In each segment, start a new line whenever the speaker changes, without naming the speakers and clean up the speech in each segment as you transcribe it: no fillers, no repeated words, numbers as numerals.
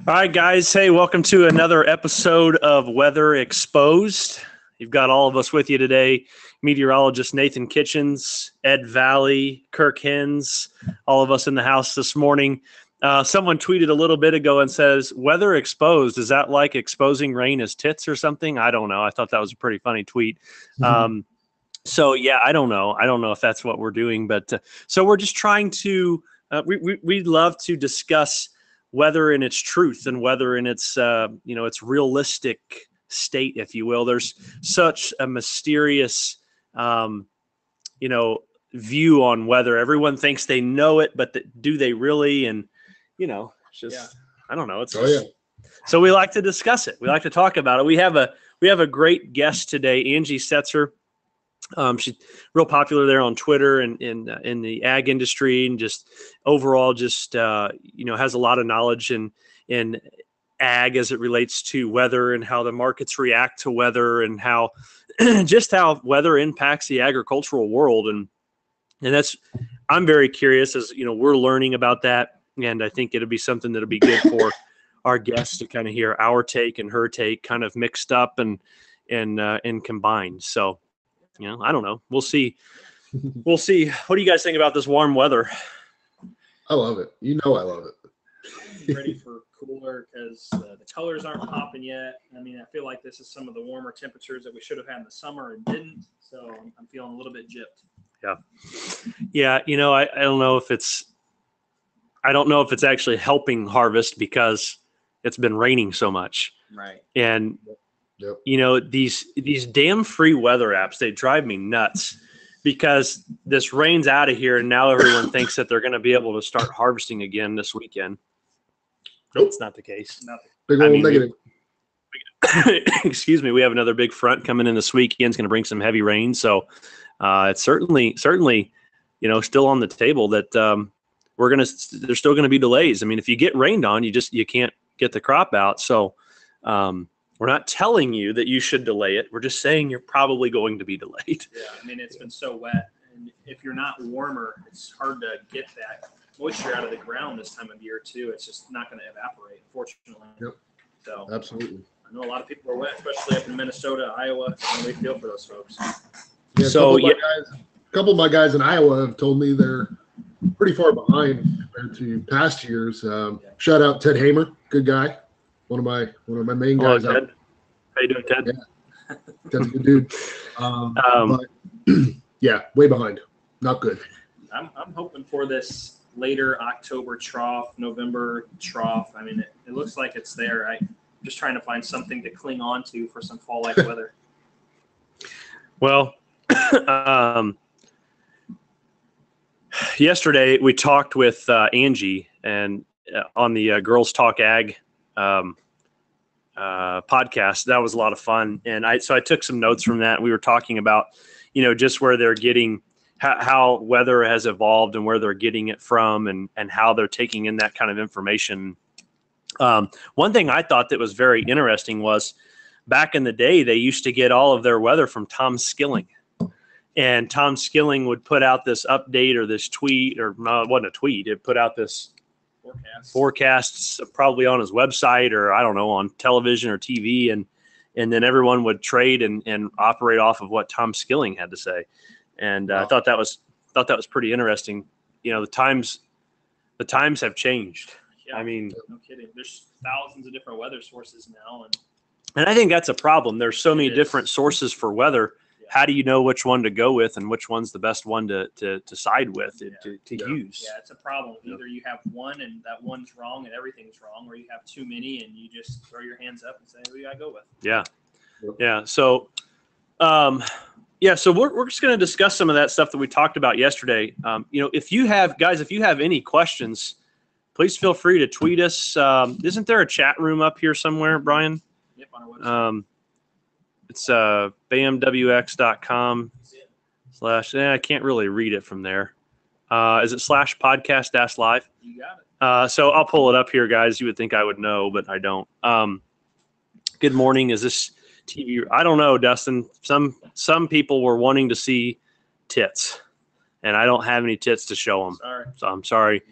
All right, guys. Hey, welcome to another episode of Weather Exposed. You've got all of us with you today. Meteorologist Nathan Kitchens, Ed Valley, Kirk Hens, all of us in the house this morning. Someone tweeted a little bit ago and says, weather exposed, is that like exposing rain as tits or something? I don't know. I thought that was a pretty funny tweet. So, yeah, I don't know. I don't know if that's what we're doing. But so we're just trying to we'd love to discuss weather in its truth and weather in its, its realistic state, if you will. There's such a mysterious, view on weather. Everyone thinks they know it, but do they really? And, it's just, I don't know. So we like to discuss it. We like to talk about it. We have a great guest today, Angie Setzer. She's real popular there on Twitter and in the ag industry, and just overall has a lot of knowledge in ag as it relates to weather and how the markets react to weather and how how weather impacts the agricultural world. And I'm very curious as, we're learning about that. And I think it'll be something that'll be good for our guests to kind of hear our take and her take kind of mixed up and combined. So, I don't know. We'll see. We'll see. What do you guys think about this warm weather?
I love it. I love it.
Ready for cooler because the colors aren't popping yet. I mean, I feel like this is some of the warmer temperatures that we should have had in the summer and didn't. So I'm feeling a little bit gypped.
Yeah. I don't know if it's actually helping harvest because it's been raining so much.
Right.
And
Yep.
These damn free weather apps, they drive me nuts because this rain's out of here and now everyone thinks that they're going to be able to start harvesting again this weekend.
Nope.
It's not the case.
Nothing.
Big old negative.
Excuse me. We have another big front coming in this weekend. It's going to bring some heavy rain. So it's certainly, still on the table that there's still going to be delays. I mean, if you get rained on, you can't get the crop out. So, we're not telling you that you should delay it. We're just saying you're probably going to be delayed.
Yeah, I mean, it's been so wet. And if you're not warmer, it's hard to get that moisture out of the ground this time of year, too. It's just not going to evaporate, unfortunately.
Yep.
So
Absolutely.
I know a lot of people are wet, especially up in Minnesota, Iowa, and we feel for those folks.
Yeah, a couple of my guys in Iowa have told me they're pretty far behind compared to past years. Shout out Ted Hamer, good guy. One of my main guys.
Hello, Ted. How you doing, Ted?
Yeah. Ted's a good dude. But, way behind. Not good.
I'm hoping for this later October trough, November trough. I mean, it looks like it's there. I'm just trying to find something to cling on to for some fall-like weather.
Well, yesterday we talked with Angie and on the Girls Talk Ag podcast. That was a lot of fun. And I took some notes from that. We were talking about, just where they're getting, how weather has evolved and where they're getting it from and how they're taking in that kind of information. One thing I thought that was very interesting was back in the day, they used to get all of their weather from Tom Skilling. And Tom Skilling would put out this update or this tweet, or no, it wasn't a tweet. It put out this forecasts probably on his website or I don't know, on television or TV. And then everyone would trade and operate off of what Tom Skilling had to say. And I thought that was pretty interesting. The times have changed.
Yeah,
I mean,
no kidding. There's thousands of different weather sources now.
And I think that's a problem. There's so many different sources for weather. How do you know which one to go with and which one's the best one to side with to use?
Yeah, it's a problem. Either you have one and that one's wrong and everything's wrong, or you have too many and you just throw your hands up and say, who do you got to go with?
Yeah. Yeah. So, so we're just going to discuss some of that stuff that we talked about yesterday. If you have any questions, please feel free to tweet us. Isn't there a chat room up here somewhere, Brian?
Yep, on our website.
It's bamwx.com / I can't really read it from there. Is it /podcast-live?
You got it.
So I'll pull it up here, guys. You would think I would know, but I don't. Good morning. Is this TV? I don't know, Dustin. Some people were wanting to see tits, and I don't have any tits to show them.
Sorry.
So I'm sorry.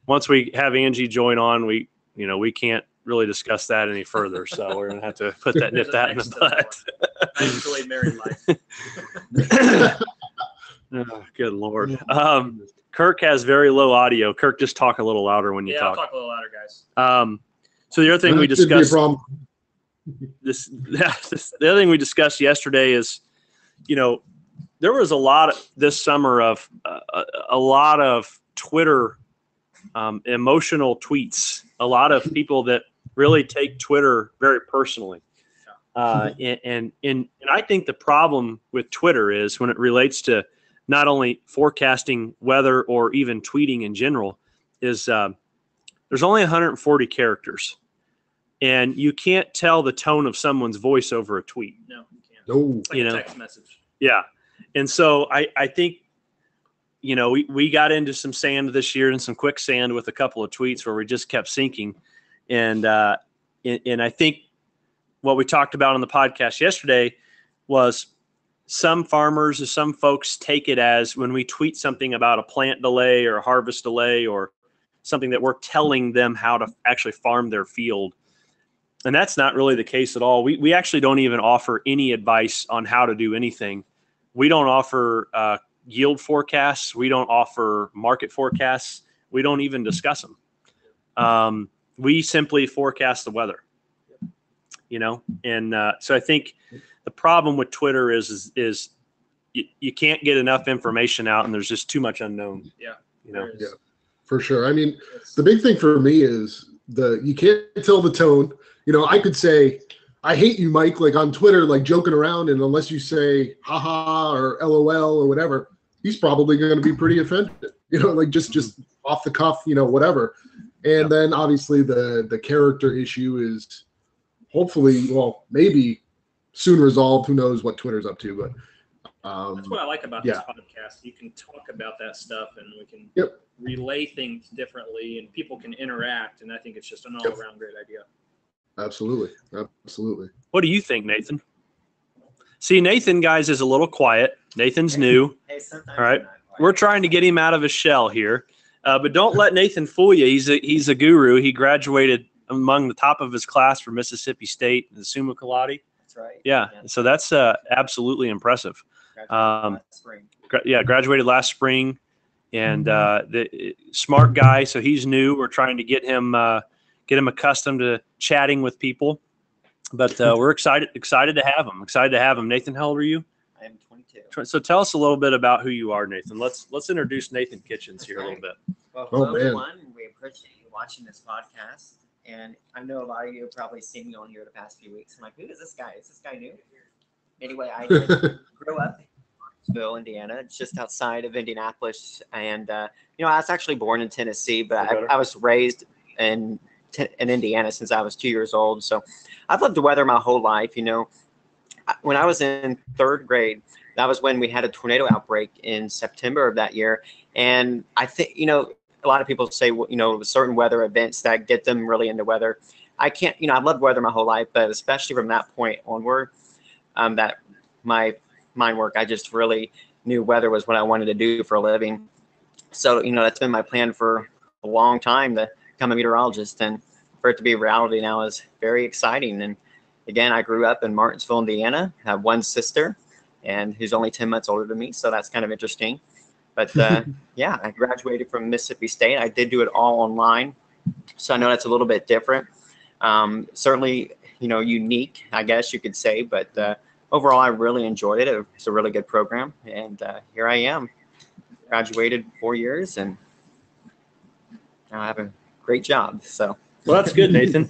once we have Angie join on, we can't really discuss that any further. So we're going to have to nip that in the butt.
I enjoy married life.
Oh, good Lord. Kirk has very low audio. Kirk, just talk a little louder when you talk.
Yeah, I'll talk a little louder, guys.
So the other thing we discussed,
the
other thing we discussed yesterday is, there was a lot this summer of a lot of Twitter emotional tweets, a lot of people that really take Twitter very personally. And I think the problem with Twitter is when it relates to not only forecasting weather or even tweeting in general is there's only 140 characters, and you can't tell the tone of someone's voice over a tweet.
No, you can't.
No,
It's like a text message.
Yeah. And so I think, we got into some sand this year and some quicksand with a couple of tweets where we just kept sinking. And I think what we talked about on the podcast yesterday was some farmers or some folks take it as when we tweet something about a plant delay or a harvest delay or something that we're telling them how to actually farm their field. And that's not really the case at all. We actually don't even offer any advice on how to do anything. We don't offer yield forecasts. We don't offer market forecasts. We don't even discuss them. We simply forecast the weather, and so I think the problem with Twitter is you can't get enough information out, and there's just too much unknown.
Yeah.
Yeah, for sure. I mean, the big thing for me is you can't tell the tone. I could say, I hate you, Mike, like on Twitter, like joking around, and unless you say haha or LOL or whatever, he's probably going to be pretty offended, like just off the cuff, whatever. And then obviously the character issue is hopefully, maybe soon resolved. Who knows what Twitter's up to, but
that's what I like about this podcast. You can talk about that stuff, and we can relay things differently, and people can interact. And I think it's just an all-around great idea.
Absolutely.
What do you think, Nathan? See, Nathan, guys, is a little quiet. Nathan's new. All right. We're trying to get him out of his shell here. But don't let Nathan fool you. He's a guru. He graduated among the top of his class from Mississippi State, the summa cum laude.
That's right.
Yeah. So that's absolutely impressive.
Graduated last spring.
Graduated last spring, and the smart guy. So he's new. We're trying to get him accustomed to chatting with people. But we're excited to have him. Nathan, how old are you?
I am 22.
So tell us a little bit about who you are, Nathan. Let's introduce Nathan Kitchens here a little bit.
Well, hello everyone. We appreciate you watching this podcast. And I know a lot of you have probably seen me on here the past few weeks. I'm like, who is this guy? Is this guy new? Anyway, I grew up in Martinsville, Indiana. It's just outside of Indianapolis. And, I was actually born in Tennessee, but I was raised in Indiana since I was 2 years old. So I've loved the weather my whole life. When I was in third grade, that was when we had a tornado outbreak in September of that year. And I think, a lot of people say, certain weather events that get them really into weather. I can't, I've loved weather my whole life, but especially from that point onward, that my mind work, I just really knew weather was what I wanted to do for a living. So, that's been my plan for a long time to become a meteorologist, and for it to be a reality now is very exciting. And again, I grew up in Martinsville, Indiana. I have one sister, and who's only 10 months older than me, so that's kind of interesting. But yeah, I graduated from Mississippi State. I did do it all online, so I know that's a little bit different. Certainly, unique, I guess you could say. But overall, I really enjoyed it. It's a really good program, and here I am. Graduated 4 years, and now I have a great job. So.
Well, that's good, Nathan.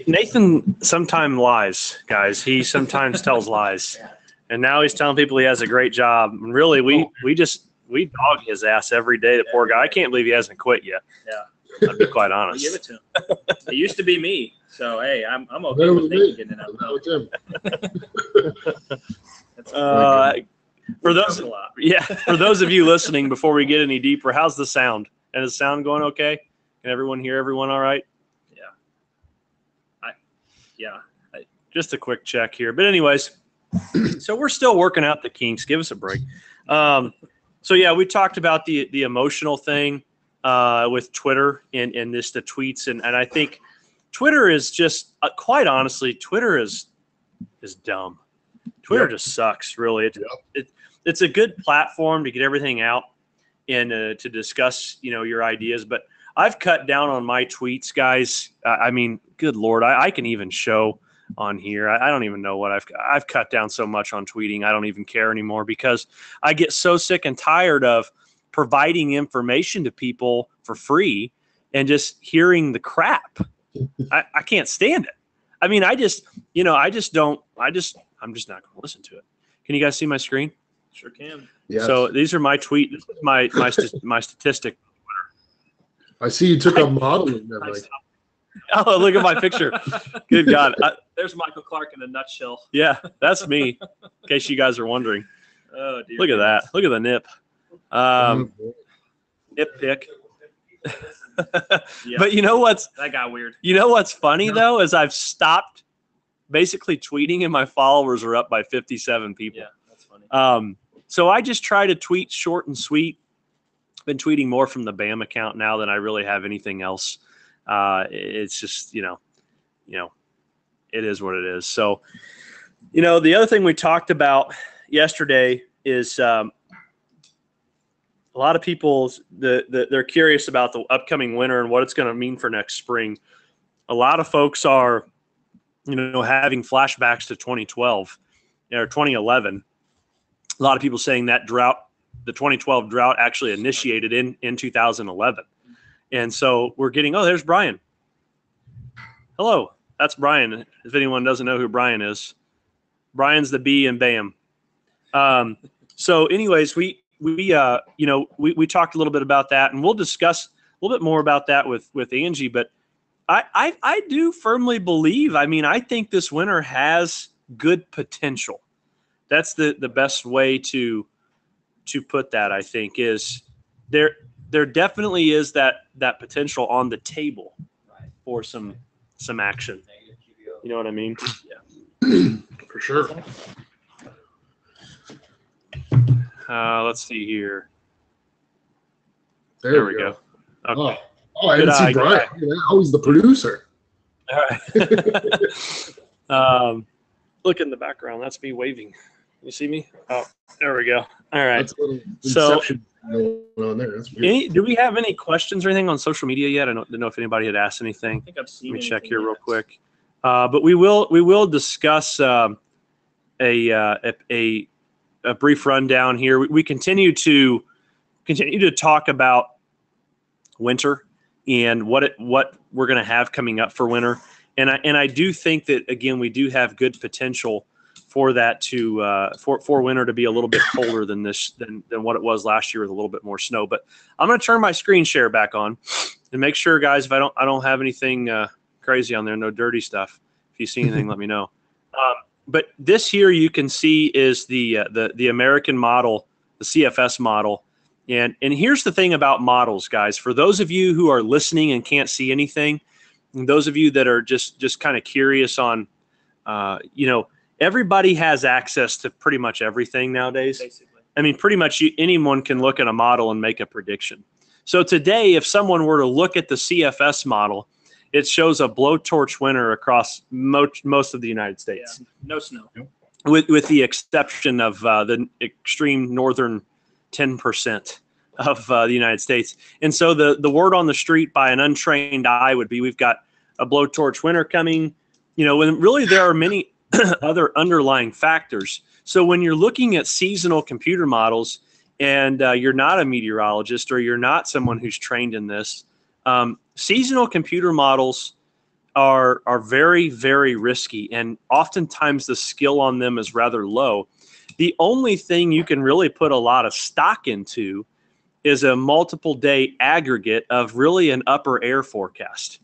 Nathan sometimes lies, guys. He sometimes tells lies. And now he's telling people he has a great job. And really, we dog his ass every day, the poor guy. I can't believe he hasn't quit yet.
Yeah.
I'll be quite honest.
Give it to him. It used to be me. So, hey, I'm okay with Nathan getting it out. For those of you listening, before we get any deeper, how's the sound? And is the sound going okay? Can everyone hear everyone all right? Just a quick check here. But anyways, so we're still working out the kinks. Give us a break. So yeah, we talked about the emotional thing.
with Twitter and this the tweets, and I think Twitter is just quite honestly, Twitter is dumb. Twitter just sucks, really. It's a good platform to get everything out and to discuss, your ideas. But I've cut down on my tweets, guys. I mean, good Lord, I can even show on here. I don't even know what I've cut down so much on tweeting. I don't even care anymore because I get so sick and tired of providing information to people for free and just hearing the crap. I can't stand it. I mean, I'm just not going to listen to it. Can you guys see my screen?
Sure can.
Yeah. So these are my tweet. This is my statistic.
I see you took up modeling.
Oh, look at my picture. Good God.
There's Michael Clark in a nutshell.
Yeah, that's me. In case you guys are wondering.
Oh, dear.
Look at that. Look at the nip. Nip pick.
Yeah.
But
that got weird.
You know what's funny though is I've stopped basically tweeting and my followers are up by 57 people.
Yeah, that's funny.
So I just try to tweet short and sweet. Been tweeting more from the BAM account now than I really have anything else. It's just, it is what it is. So, the other thing we talked about yesterday is a lot of people, they're curious about the upcoming winter and what it's going to mean for next spring. A lot of folks are, having flashbacks to 2012 or 2011. A lot of people saying that the 2012 drought actually initiated in 2011. And so we're getting, there's Brian. Hello, that's Brian. If anyone doesn't know who Brian is, Brian's the B in BAM. So anyways, we talked a little bit about that, and we'll discuss a little bit more about that with Angie. But I do firmly believe, I think this winter has good potential. That's the best way to put that, I think, is there definitely is that potential on the table for some action. You know what I mean?
Yeah. For sure.
Let's see here.
There we go.
Okay.
Oh, I didn't see Brian. Oh, he's the producer.
All right. Look in the background. That's me waving. You see me? Oh, there we go. All right.
That's a little inception going on there. That's weird.
Do we have any questions or anything on social media yet? I don't know if anybody had asked anything.
I think I've seen.
Let me check here real quick. But we will discuss a brief rundown here. We continue to talk about winter and what we're going to have coming up for winter. And I do think that, again, we do have good potential for that for winter to be a little bit colder than what it was last year with a little bit more snow. But I'm going to turn my screen share back on and make sure, guys, if I don't have anything crazy on there, no dirty stuff. If you see anything, let me know. But this here you can see is the American model, the CFS model. And here's the thing about models, guys. For those of you who are listening and can't see anything, and those of you that are just kind of curious on, everybody has access to pretty much everything nowadays. Basically. Pretty much anyone can look at a model and make a prediction. So today, if someone were to look at the CFS model, it shows a blowtorch winter across most of the United States.
Yeah, no snow.
With the exception of the extreme northern 10% of the United States. And so the word on the street by an untrained eye would be, we've got a blowtorch winter coming, when really there are many other underlying factors. So when you're looking at seasonal computer models and you're not a meteorologist or you're not someone who's trained in this, seasonal computer models are very, very risky, and oftentimes the skill on them is rather low. The only thing you can really put a lot of stock into is a multiple day aggregate of really an upper air forecast,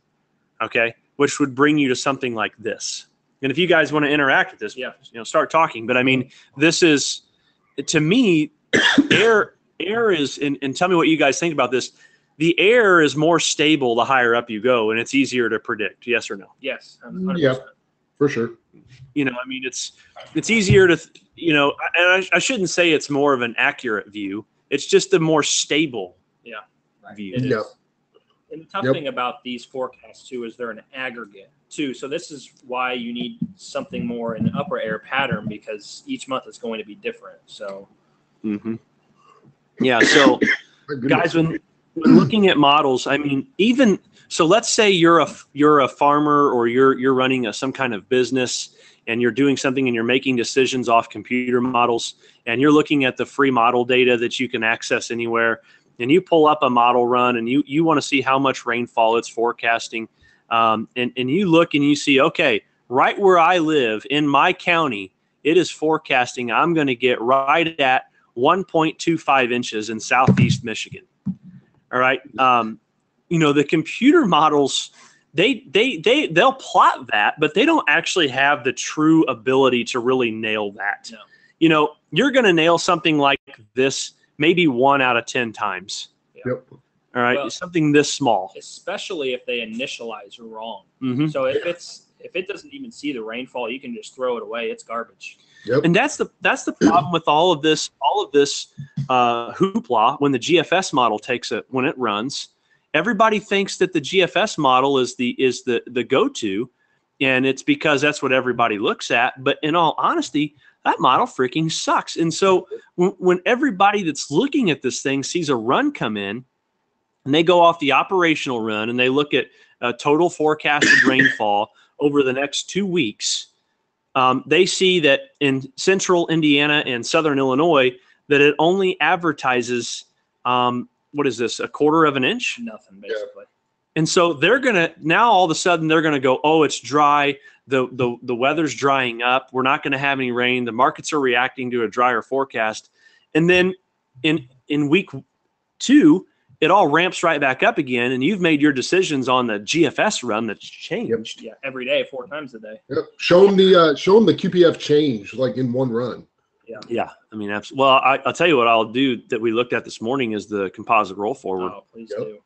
okay, which would bring you to something like this. And if you guys want to interact with this, start talking. But this is, to me, air is, and tell me what you guys think about this. The air is more stable the higher up you go, and it's easier to predict. Yes or no?
Yes. 100%.
Yeah, for sure.
It's easier to, and I shouldn't say it's more of an accurate view. It's just a more stable view.
It is.
Yep.
And the tough thing about these forecasts too is they're an aggregate too. So this is why you need something more in the upper air pattern, because each month is going to be different. So,
yeah. So, guys, when looking at models, I mean, even so, let's say you're a farmer, or you're running some kind of business, and you're doing something and you're making decisions off computer models, and you're looking at the free model data that you can access anywhere. And you pull up a model run, and you want to see how much rainfall it's forecasting. And you look and you see, okay, right where I live in my county, it is forecasting I'm going to get right at 1.25 inches in southeast Michigan. All right. The computer models, they'll plot that, but they don't actually have the true ability to really nail that. No. You're going to nail something like this maybe 1 out of 10 times.
Yep.
All right. Well, something this small.
Especially if they initialize wrong.
Mm-hmm.
So if it doesn't even see the rainfall, you can just throw it away. It's garbage.
Yep.
And that's the problem with all of this hoopla. When the GFS model when it runs, everybody thinks that the GFS model is the go-to, and it's because that's what everybody looks at. But in all honesty, that model freaking sucks. And so when everybody that's looking at this thing sees a run come in, and they go off the operational run and they look at total forecasted rainfall over the next 2 weeks, they see that in central Indiana and southern Illinois, that it only advertises, what is this, 1/4 of an inch?
Nothing, basically.
And so now all of a sudden they're going to go, oh, it's dry. The weather's drying up. We're not going to have any rain. The markets are reacting to a drier forecast. And then in week 2, it all ramps right back up again. And you've made your decisions on the GFS run that's changed.
Yeah, every day, 4 times a day.
Yep. Show them the QPF change like in one run.
Yeah. I mean, absolutely. Well, I'll tell you what I'll do that we looked at this morning is the composite roll forward.
Oh, please do.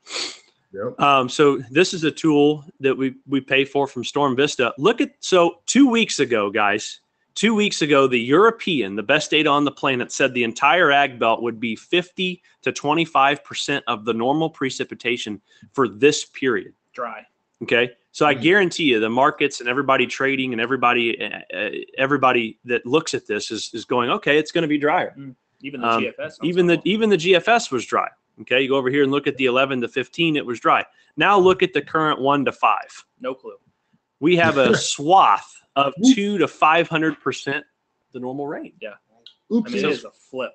Yep.
So this is a tool that we pay for from Storm Vista. 2 weeks ago, guys, 2 weeks ago, the best data on the planet, said the entire ag belt would be 50 to 25% of the normal precipitation for this period.
Dry.
Okay. So I guarantee you the markets and everybody trading and everybody that looks at this is going, okay, it's going to be drier.
Even the GFS.
Even the GFS was dry. Okay, you go over here and look at the 11 to 15, it was dry. Now look at the current 1 to 5.
No clue.
We have a swath of 200 to 500% the normal rain.
Yeah.
Oops.
I mean, it is a flip.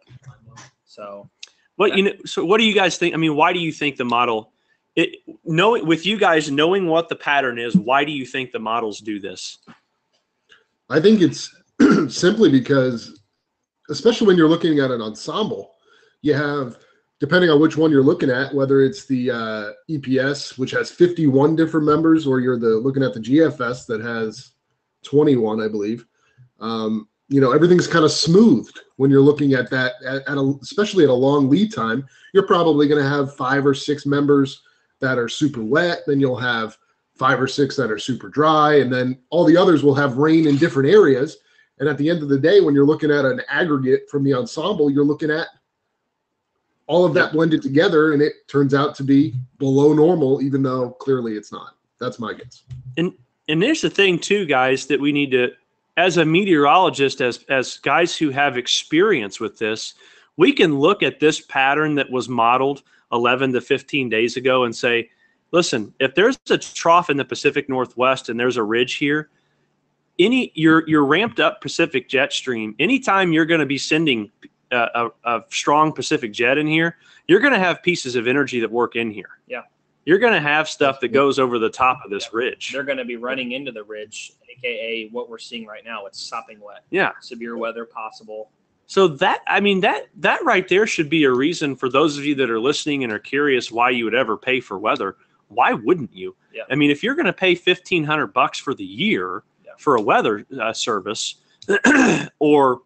So
what do you guys think? I mean, why do you think the model with you guys knowing what the pattern is, why do you think the models do this?
I think it's simply because, especially when you're looking at an ensemble, you have, depending on which one you're looking at, whether it's the EPS, which has 51 different members, or you're looking at the GFS that has 21, I believe. Everything's kind of smoothed when you're looking at that, especially at a long lead time. You're probably going to have 5 or 6 members that are super wet. Then you'll have 5 or 6 that are super dry. And then all the others will have rain in different areas. And at the end of the day, when you're looking at an aggregate from the ensemble, you're looking at all of that blended together, and it turns out to be below normal, even though clearly it's not. That's my guess.
And there's the thing too, guys, that we need to, as a meteorologist, as guys who have experience with this, we can look at this pattern that was modeled 11 to 15 days ago and say, listen, if there's a trough in the Pacific Northwest and there's a ridge here, your ramped up Pacific jet stream, anytime you're going to be sending a strong Pacific jet in here, you're going to have pieces of energy that work in here.
Yeah.
You're going to have stuff that goes over the top of this ridge.
They're going to be running into the ridge, aka what we're seeing right now. It's sopping wet.
Yeah.
Severe weather possible.
So that right there should be a reason for those of you that are listening and are curious why you would ever pay for weather. Why wouldn't you?
Yeah.
I mean, if you're going to pay $1,500 for the year for a weather service, or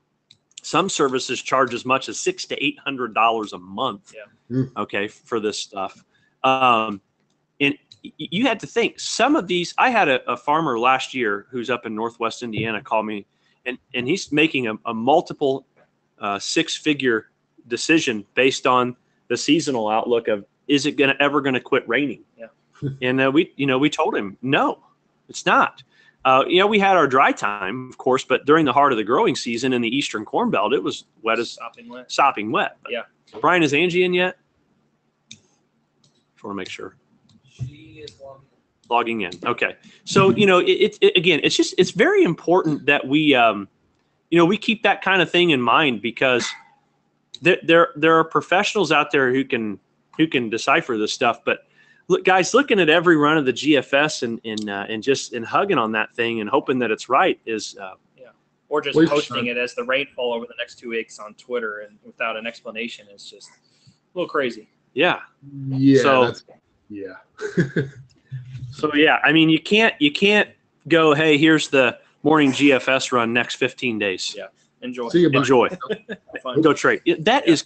some services charge as much as $600 to $800 a month.
Yeah.
Okay, for this stuff. And you had to think some of these. I had a farmer last year who's up in Northwest Indiana call me, and he's making a multiple 6-figure decision based on the seasonal outlook of is it ever going to quit raining?
Yeah.
And we told him, no, it's not. We had our dry time, of course, but during the heart of the growing season in the Eastern Corn Belt, it was wet as sopping wet. But,
yeah.
Brian, is Angie in yet? Just want to make sure.
She is
logging in. Okay. So, again, it's very important that we, we keep that kind of thing in mind, because there are professionals out there who can decipher this stuff. But look, guys, looking at every run of the GFS and just hugging on that thing and hoping that it's right is
or just posting it as the rainfall over the next 2 weeks on Twitter and without an explanation is just a little crazy.
Yeah.
Yeah.
So, So yeah, I mean, you can't go, hey, here's the morning GFS run next 15 days.
Yeah. Enjoy.
See you, bye.
Enjoy. Go trade. That is,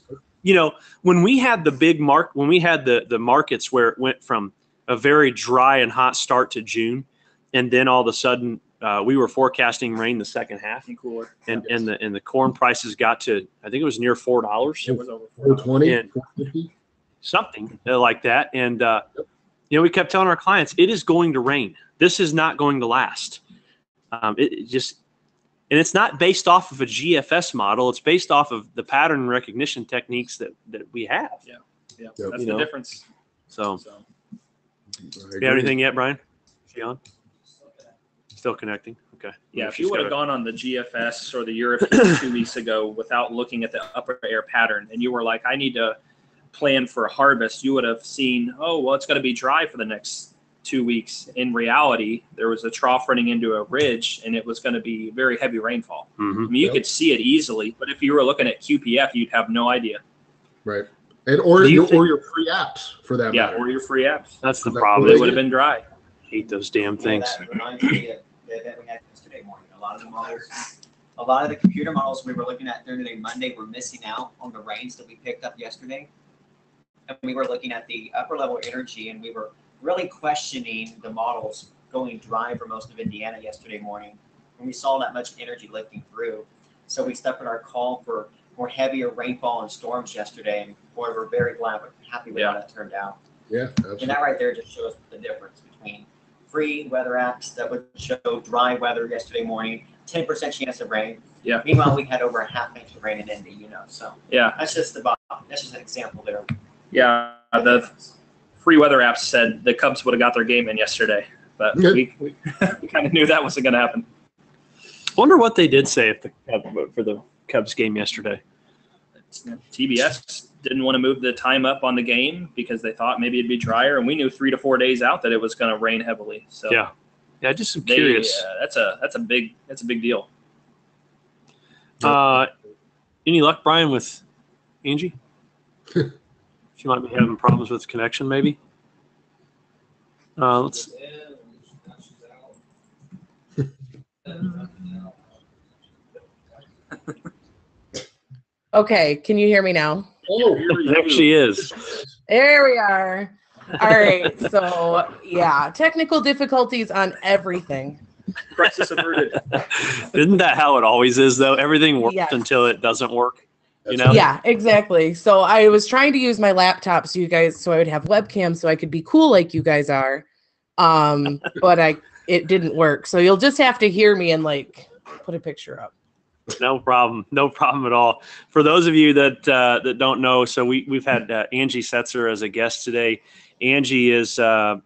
when we had the the markets where it went from a very dry and hot start to June, and then all of a sudden we were forecasting rain the second half,
and cooler,
and the corn prices got to, I think it was near $4.
It was over
$4.20,
$4.50, something like that. And we kept telling our clients, it is going to rain. This is not going to last. And it's not based off of a GFS model. It's based off of the pattern recognition techniques that we have.
Yeah. That's the difference.
So. You have anything yet, Brian? Is she on? Still connecting. Okay.
Yeah. If you would have gone on the GFS or the European 2 weeks ago without looking at the upper air pattern, and you were like, I need to plan for a harvest, you would have seen, oh, well, it's going to be dry for the next 2 weeks. In reality, there was a trough running into a ridge, and it was going to be very heavy rainfall.
Mm-hmm.
I mean, you could see it easily, but if you were looking at QPF, you'd have no idea.
Right. And or your free apps for that matter.
Or your free apps.
That's the problem.
It would have been dry.
Hate those damn things.
That reminds me of the event we had yesterday morning. A lot of the computer models we were looking at Thursday, Monday were missing out on the rains that we picked up yesterday. And we were looking at the upper level energy, and we were really questioning the models going dry for most of Indiana yesterday morning. And we saw that much energy lifting through. So we stepped in our call for more heavier rainfall and storms yesterday. And boy, we're very glad, we're happy with how that turned out.
Yeah, absolutely.
And that right there just shows the difference between free weather apps that would show dry weather yesterday morning, 10% chance of rain.
Yeah.
Meanwhile, we had over a half inch of rain in Indy, So
yeah,
that's just an example there.
Yeah, the free weather apps said the Cubs would have got their game in yesterday, but we kind of knew that wasn't going to happen.
Wonder what they did say for the Cubs game yesterday.
TBS didn't want to move the time up on the game because they thought maybe it'd be drier, and we knew 3 to 4 days out that it was going to rain heavily. So
yeah, just am curious.
That's a big deal.
Any luck, Brian, with Angie? She might be having problems with connection, maybe. Let's.
Okay, can you hear me now?
Oh,
there she is.
There we are. All right, so yeah, technical difficulties on everything.
Crisis averted.
Isn't that how it always is, though? Everything works until it doesn't work.
Yeah, exactly. So I was trying to use my laptop so I would have webcam so I could be cool like you guys are. But it didn't work. So you'll just have to hear me and put a picture up.
No problem at all. For those of you that don't know, so we've had Angie Setzer as a guest today. Angie is at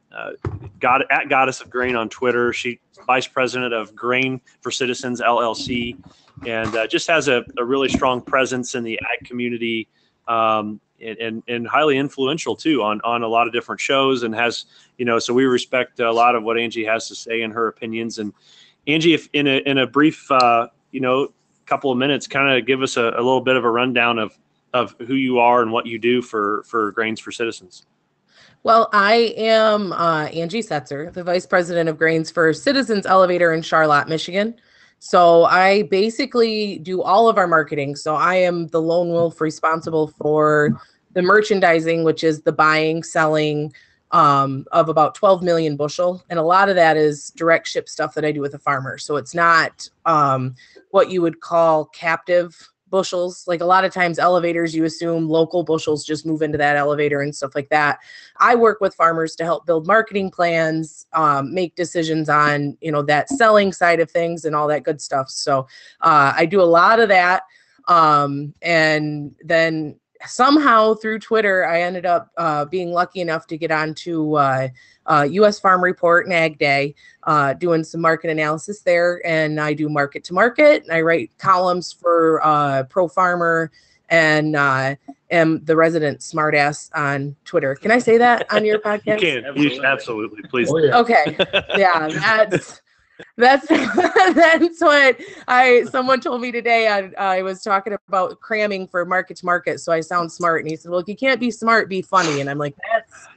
Goddess of Grain on Twitter. She's vice president of Grain for Citizens LLC, and just has a really strong presence in the ag community, and highly influential too on a lot of different shows, and has, so we respect a lot of what Angie has to say and her opinions. And Angie, if in a brief couple of minutes, kind of give us a little bit of a rundown of who you are and what you do for Grains for Citizens.
Well, I am Angie Setzer, the vice president of Grains for Citizens Elevator in Charlotte, Michigan. So I basically do all of our marketing. So I am the lone wolf responsible for the merchandising, which is the buying, selling of about 12 million bushel. And a lot of that is direct ship stuff that I do with a farmer. So it's not what you would call captive bushels. Like a lot of times elevators, you assume local bushels just move into that elevator and stuff like that. I work with farmers to help build marketing plans, make decisions on, that selling side of things and all that good stuff. So I do a lot of that. And then somehow through Twitter, I ended up being lucky enough to get onto U.S. Farm Report and Ag Day, doing some market analysis there. And I do market to market. I write columns for Pro Farmer and am the resident smartass on Twitter. Can I say that on your podcast?
You can. You absolutely. Please.
Oh, yeah.
Okay. Yeah, that's what someone told me today. I was talking about cramming for market to market, so I sound smart. And he said, well, if you can't be smart, be funny. And I'm like, that's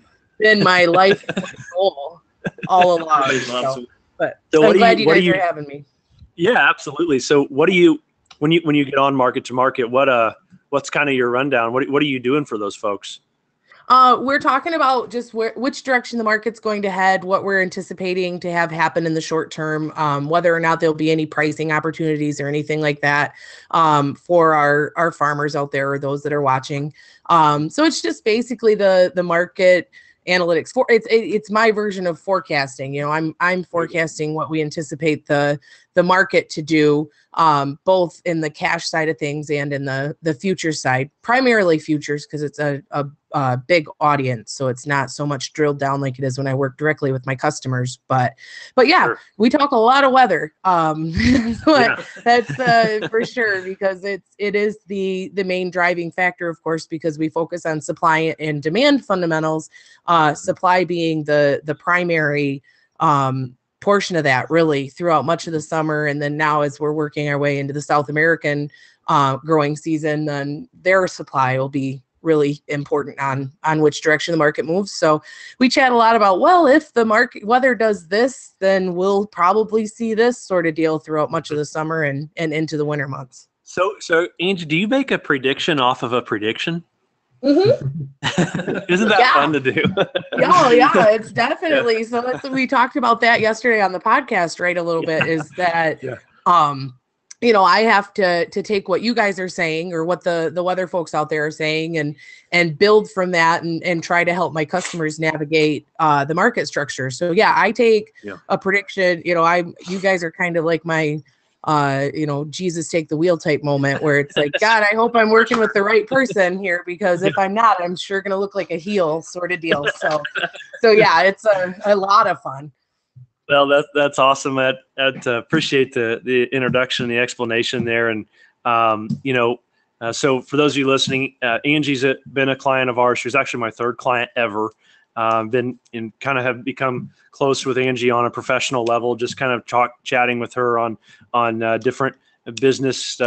been my life goal all along. But I'm glad you guys are having me.
Yeah, absolutely. So what do you, when you get on market to market, what's kind of your rundown? What are you doing for those folks?
We're talking about just which direction the market's going to head, what we're anticipating to have happen in the short term, whether or not there'll be any pricing opportunities or anything like that for our farmers out there or those that are watching. So it's just basically the market analytics. It's my version of forecasting. I'm forecasting what we anticipate the market to do, both in the cash side of things and in the futures side, primarily futures because it's a big audience. So it's not so much drilled down like it is when I work directly with my customers. But yeah, sure. We talk a lot of weather. That's for sure, because it is the main driving factor, of course, because we focus on supply and demand fundamentals, supply being the primary portion of that really throughout much of the summer. And then now as we're working our way into the South American growing season, then their supply will be really important on which direction the market moves. So we chat a lot about, well, if the market weather does this, then we'll probably see this sort of deal throughout much of the summer and into the winter months.
So Angie, do you make a prediction off of a prediction?
Mm-hmm.
Isn't that fun to do?
Yeah, it's definitely. So we talked about that yesterday on the podcast, right? A little bit is that, I have to take what you guys are saying or what the weather folks out there are saying and build from that and try to help my customers navigate the market structure. So yeah, I take a prediction. You guys are kind of like my Jesus take the wheel type moment where it's like, God, I hope I'm working with the right person here, because if I'm not, I'm sure going to look like a heel sort of deal. So yeah, it's a lot of fun.
Well, that's awesome. I appreciate the introduction, the explanation there. And, so for those of you listening, Angie's been a client of ours. She was actually my third client ever. Been in kind of have become close with Angie on a professional level, just kind of chatting with her on different business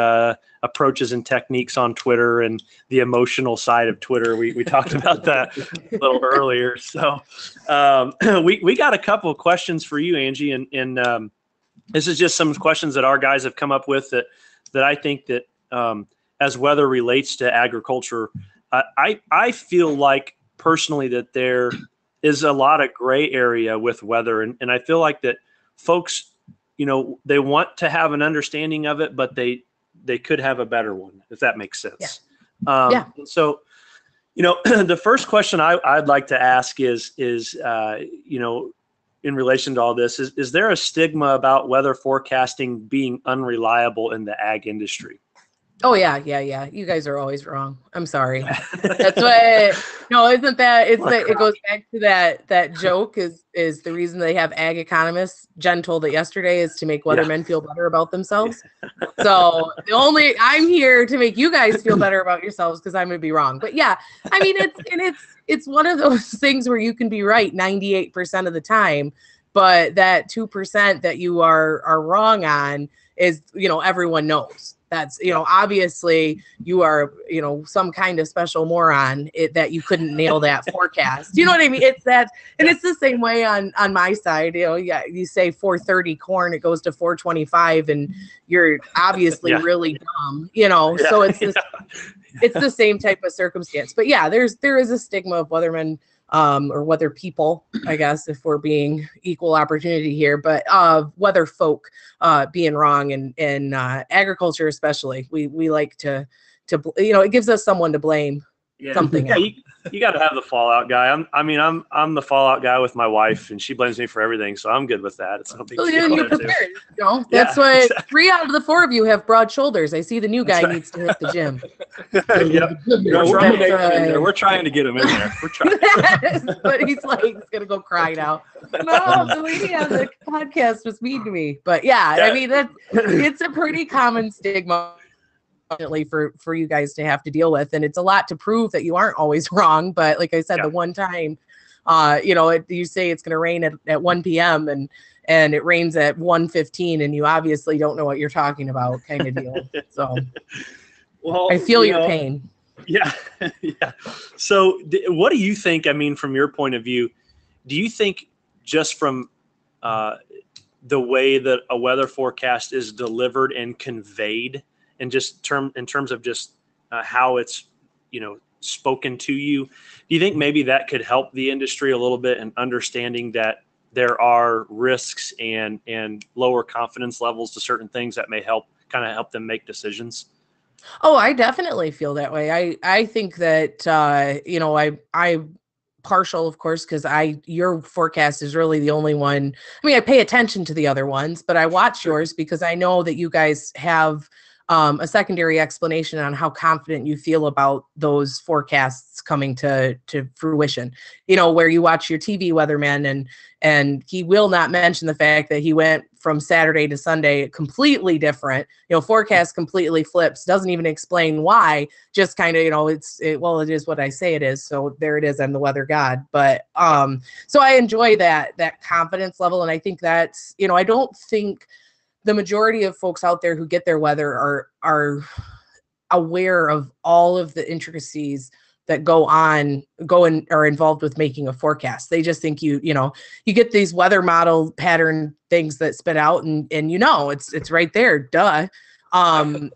approaches and techniques on Twitter and the emotional side of Twitter. We talked about that a little earlier. So we got a couple of questions for you, Angie, and this is just some questions that our guys have come up with that I think that as weather relates to agriculture, I feel like personally that there is a lot of gray area with weather. And I feel like that folks, they want to have an understanding of it, but they could have a better one, if that makes sense. Yeah. So, the first question I'd like to ask is in relation to all this, is there a stigma about weather forecasting being unreliable in the ag industry?
Oh yeah. You guys are always wrong. I'm sorry. That's what. No, isn't that? It goes back to that joke. Is the reason they have ag economists? Jen told it yesterday, is to make weathermen feel better about themselves. So I'm here to make you guys feel better about yourselves, because I'm gonna be wrong. But yeah, I mean it's one of those things where you can be right 98% of the time, but that 2% that you are wrong on is everyone knows. That's, obviously you are, some kind of special moron that you couldn't nail that forecast. You know what I mean? It's that, and it's the same way on my side. You say 430 corn, it goes to 425, and you're obviously really dumb. So it's the same type of circumstance. But yeah, there is a stigma of weathermen or weather people, I guess, if we're being equal opportunity here, but weather folk being wrong, and agriculture especially. We like to it gives us someone to blame.
Yeah.
Something.
Yeah, you got to have the fallout guy. I'm the fallout guy with my wife, and she blames me for everything, so I'm good with that. It's no big deal.
You're prepared. That's why exactly. 3 out of the 4 of you have broad shoulders. I see the new guy needs to hit the gym.
Yep. We're trying to get him in there. We're trying.
But he's gonna go cry now. No, the lady on the podcast was mean to me. But yeah. I mean it's a pretty common stigma for you guys to have to deal with, and it's a lot to prove that you aren't always wrong. But like I said, the one time you say it's going to rain at 1 p.m. and it rains at 1:15, and you obviously don't know what you're talking about, kind of deal. So well, I feel your pain.
Yeah. Yeah. So what do you think, I mean, from your point of view, do you think just from the way that a weather forecast is delivered and conveyed, and just in terms of just how it's, spoken to you, do you think maybe that could help the industry a little bit in understanding that there are risks and lower confidence levels to certain things that may help them make decisions?
Oh, I definitely feel that way. I think that, I partial, of course, because your forecast is really the only one. I mean, I pay attention to the other ones, but I watch yours because I know that you guys have a secondary explanation on how confident you feel about those forecasts coming to fruition, where you watch your TV weatherman and he will not mention the fact that he went from Saturday to Sunday completely different, forecast completely flips, doesn't even explain why, just kind of, it is what I say it is. So there it is. I'm the weather god. But so I enjoy that confidence level. And I think that's, I don't think the majority of folks out there who get their weather are aware of all of the intricacies that go and are involved with making a forecast. They just think you get these weather model pattern things that spit out and it's right there. Duh. I've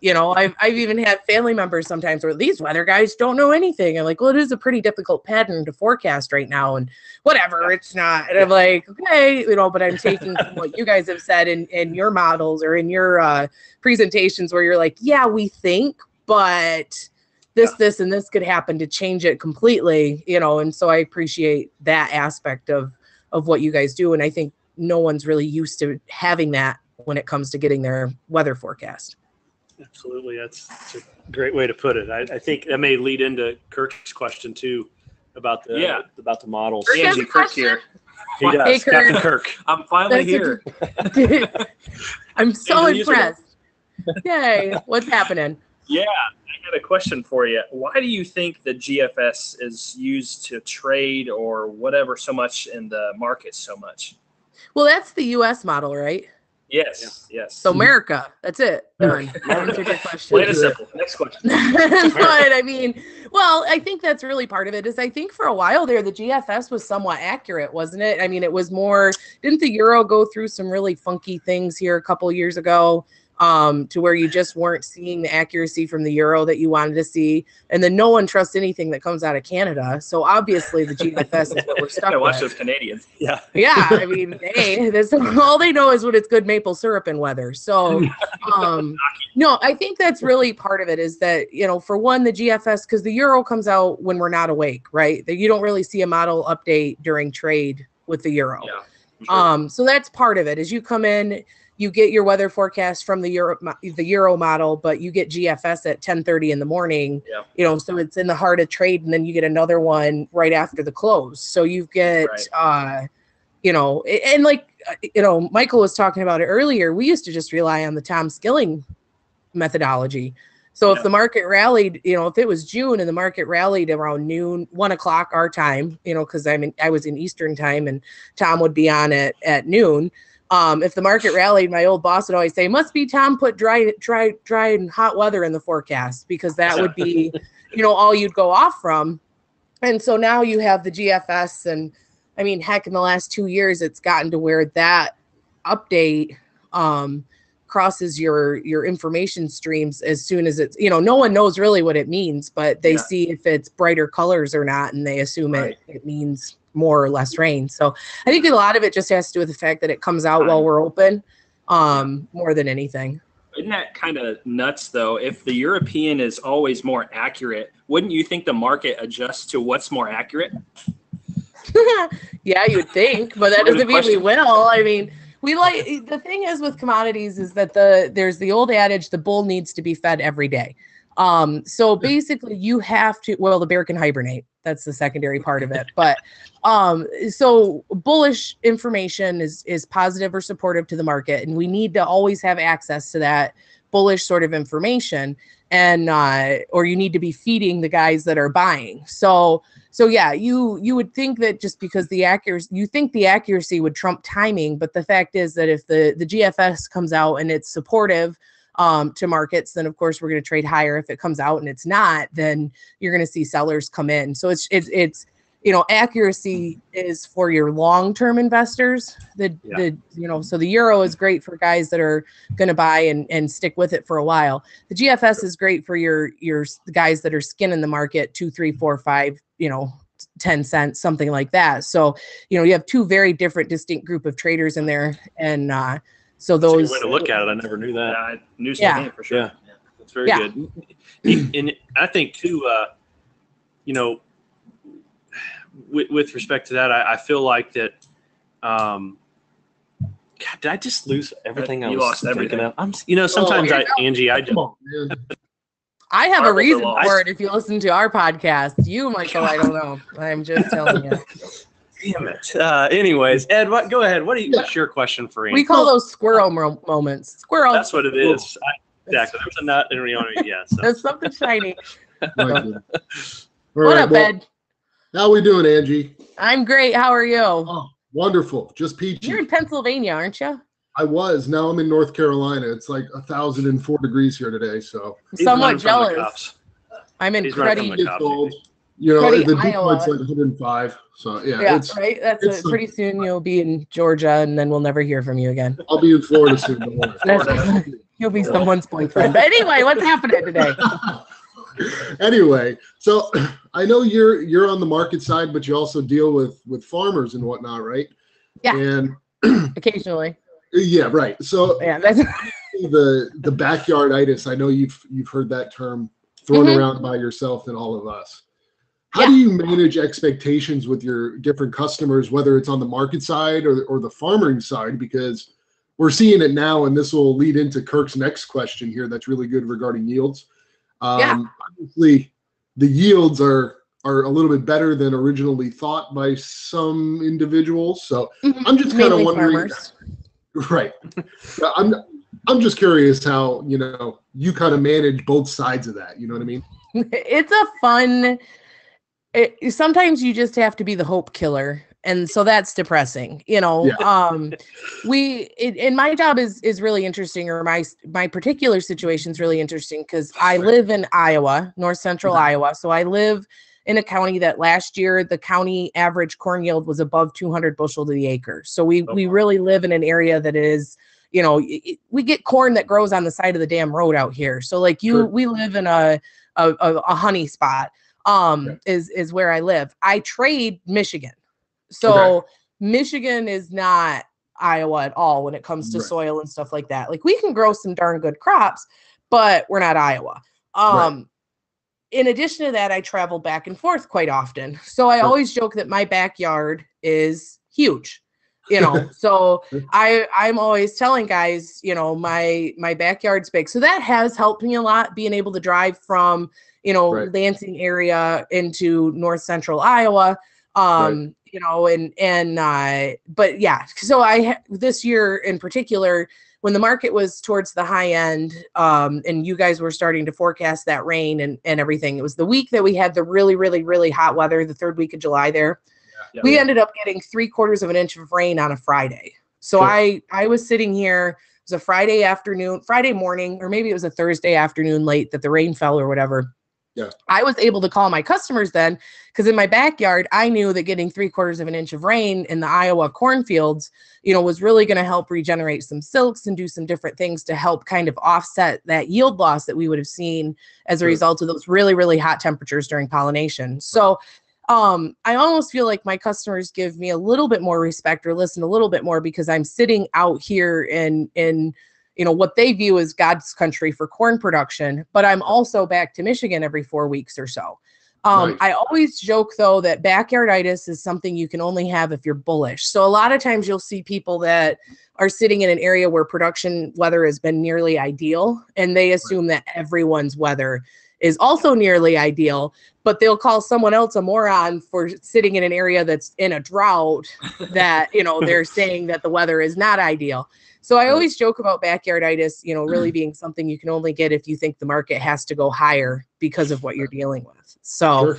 even had family members sometimes where these weather guys don't know anything. I'm like, well, it is a pretty difficult pattern to forecast right now, and whatever, it's not. And I'm like, okay, but I'm taking what you guys have said in your models or in your presentations where you're like, yeah, we think, but this and this could happen to change it completely, and so I appreciate that aspect of what you guys do. And I think no one's really used to having that when it comes to getting their weather forecast.
Absolutely. That's a great way to put it. I think that may lead into Kirk's question too about the models.
Kirk here.
He does.
Hey, Kirk.
Captain Kirk.
I'm finally here.
I'm so impressed. Yay. What's happening?
Yeah, I got a question for you. Why do you think the GFS is used to trade or whatever so much in the market so much?
Well, that's the U.S. model, right?
Yes.
So America, that's it. Done. Answered your question.
Plain and simple. Next question.
But I mean, I think that's really part of it. Is I think for a while there, the GFS was somewhat accurate, wasn't it? I mean, it was more. Didn't the Euro go through some really funky things here a couple of years ago? To where you just weren't seeing the accuracy from the Euro that you wanted to see. And then no one trusts anything that comes out of Canada. So obviously the GFS is what we're stuck with.
Watch those Canadians.
Yeah.
Yeah. I mean, hey, all they know is when it's good maple syrup and weather. So no, I think that's really part of it is that, for one, the GFS, because the Euro comes out when we're not awake, right? That you don't really see a model update during trade with the Euro. Yeah, sure. So that's part of it. As you come in, you get your weather forecast from the Euro model, but you get GFS at 10:30 in the morning. Yeah. So it's in the heart of trade, and then you get another one right after the close. So you get, and like Michael was talking about it earlier. We used to just rely on the Tom Skilling methodology. So if the market rallied, if it was June and the market rallied around noon, 1 o'clock our time, because I was in Eastern time and Tom would be on at noon. If the market rallied, my old boss would always say, must be Tom put dry and hot weather in the forecast, because that would be, all you'd go off from. And so now you have the GFS, and I mean, heck, in the last 2 years, it's gotten to where that update crosses your information streams as soon as it's, no one knows really what it means, but they see if it's brighter colors or not, and they assume it means more or less rain. So I think a lot of it just has to do with the fact that it comes out while we're open, more than anything.
Isn't that kind of nuts, though? If the European is always more accurate, wouldn't you think the market adjusts to what's more accurate?
Yeah, you'd think, but that doesn't mean we will. I mean, the thing is with commodities is that there's the old adage, the bull needs to be fed every day. So basically you have to, the bear can hibernate. That's the secondary part of it. But so bullish information is positive or supportive to the market. And we need to always have access to that bullish sort of information. And or you need to be feeding the guys that are buying. So yeah, you would think that just because the accuracy would trump timing, but the fact is that if the GFS comes out and it's supportive to markets, then of course we're going to trade higher. If it comes out and it's not, then you're going to see sellers come in. So it's accuracy is for your long-term investors. So the euro is great for guys that are going to buy and stick with it for a while. The GFS is great for your guys that are skinning the market 2, 3, 4, 5, 10 cents, something like that. So, you have two very different, distinct group of traders in there. And so those.
That's a good way to look at it. I never knew that.
I knew something for sure.
Yeah. That's very good. And I think too, with respect to that, I feel like that. God, did I just lose everything?
You lost everything.
Sometimes Angie, I just.
I have a reason for it. If you listen to our podcast, you, Michael, I don't know. I'm just telling you.
Damn it. Anyways, Ed, go ahead. What's your question for Angie?
We call those squirrel moments. Squirrel.
That's what it is. Exactly. There was a nut and So.
There's something shiny.
What
up, Ed?
How we doing, Angie?
I'm great. How are you?
Oh, wonderful. Just peachy.
You're in Pennsylvania, aren't you?
I was. Now I'm in North Carolina. It's like 1,004 degrees here today. So
somewhat jealous. I'm in pretty
cold. The dew point's like 105. So yeah,
right. That's pretty soon you'll be in Georgia, and then we'll never hear from you again.
I'll be in Florida soon.
You'll be someone's boyfriend. But anyway, what's happening today?
Anyway, so I know you're on the market side, but you also deal with farmers and whatnot, right?
Yeah.
And
occasionally.
Yeah, right. So
that's
the backyarditis. I know you've heard that term thrown around by yourself and all of us. How do you manage expectations with your different customers, whether it's on the market side or the farming side? Because we're seeing it now, and this will lead into Kirk's next question here. That's really good regarding yields. Obviously, the yields are a little bit better than originally thought by some individuals. So I'm just kind of wondering. Farmers. Right. I'm just curious how, you kind of manage both sides of that. You know what I mean?
It's a fun, sometimes you just have to be the hope killer. And so that's depressing, and my job is really interesting, or my particular situation is really interesting because I live in Iowa, north central Iowa. So I live in a county that last year, the county average corn yield was above 200 bushel to the acre. So we really live in an area that is, we get corn that grows on the side of the damn road out here. So we live in a honey spot, is where I live. I trade Michigan. So Michigan is not Iowa at all when it comes to soil and stuff like that. We can grow some darn good crops, but we're not Iowa. In addition to that, I travel back and forth quite often. So I always joke that my backyard is huge, so I'm always telling guys, my backyard's big. So that has helped me a lot, being able to drive from, Lansing area into north central Iowa. But yeah, so this year in particular, when the market was towards the high end, and you guys were starting to forecast that rain and everything, it was the week that we had the really, really, really hot weather, the third week of July there. We ended up getting 3/4 of an inch of rain on a Friday. So I was sitting here, it was a Friday morning, or maybe it was a Thursday afternoon late that the rain fell or whatever. I was able to call my customers then, because in my backyard, I knew that getting 3/4 of an inch of rain in the Iowa cornfields, was really going to help regenerate some silks and do some different things to help kind of offset that yield loss that we would have seen as a result of those really, really hot temperatures during pollination. So I almost feel like my customers give me a little bit more respect or listen a little bit more because I'm sitting out here in what they view as God's country for corn production, but I'm also back to Michigan every 4 weeks or so. Nice. I always joke though that backyarditis is something you can only have if you're bullish. So a lot of times you'll see people that are sitting in an area where production weather has been nearly ideal, and they assume that everyone's weather is also nearly ideal, but they'll call someone else a moron for sitting in an area that's in a drought that, they're saying that the weather is not ideal. So I always joke about backyarditis, really being something you can only get if you think the market has to go higher because of what you're dealing with. So,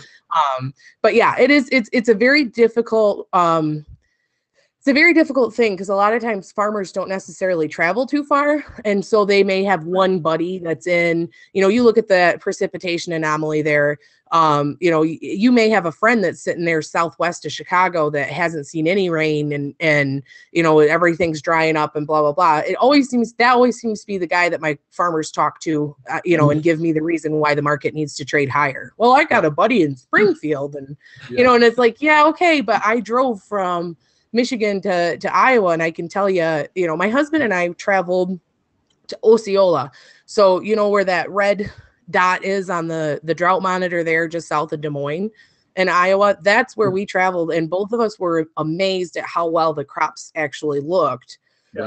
but yeah, it's a very difficult, it's a very difficult thing because a lot of times farmers don't necessarily travel too far. And so they may have one buddy that's in, you look at the precipitation anomaly there. You may have a friend that's sitting there southwest of Chicago that hasn't seen any rain and everything's drying up and blah, blah, blah. That always seems to be the guy that my farmers talk to, and give me the reason why the market needs to trade higher. Well, I got a buddy in Springfield and, and it's like, yeah, okay. But I drove from Michigan to Iowa. And I can tell you, my husband and I traveled to Osceola. So, where that red dot is on the drought monitor there just south of Des Moines in Iowa, that's where we traveled. And both of us were amazed at how well the crops actually looked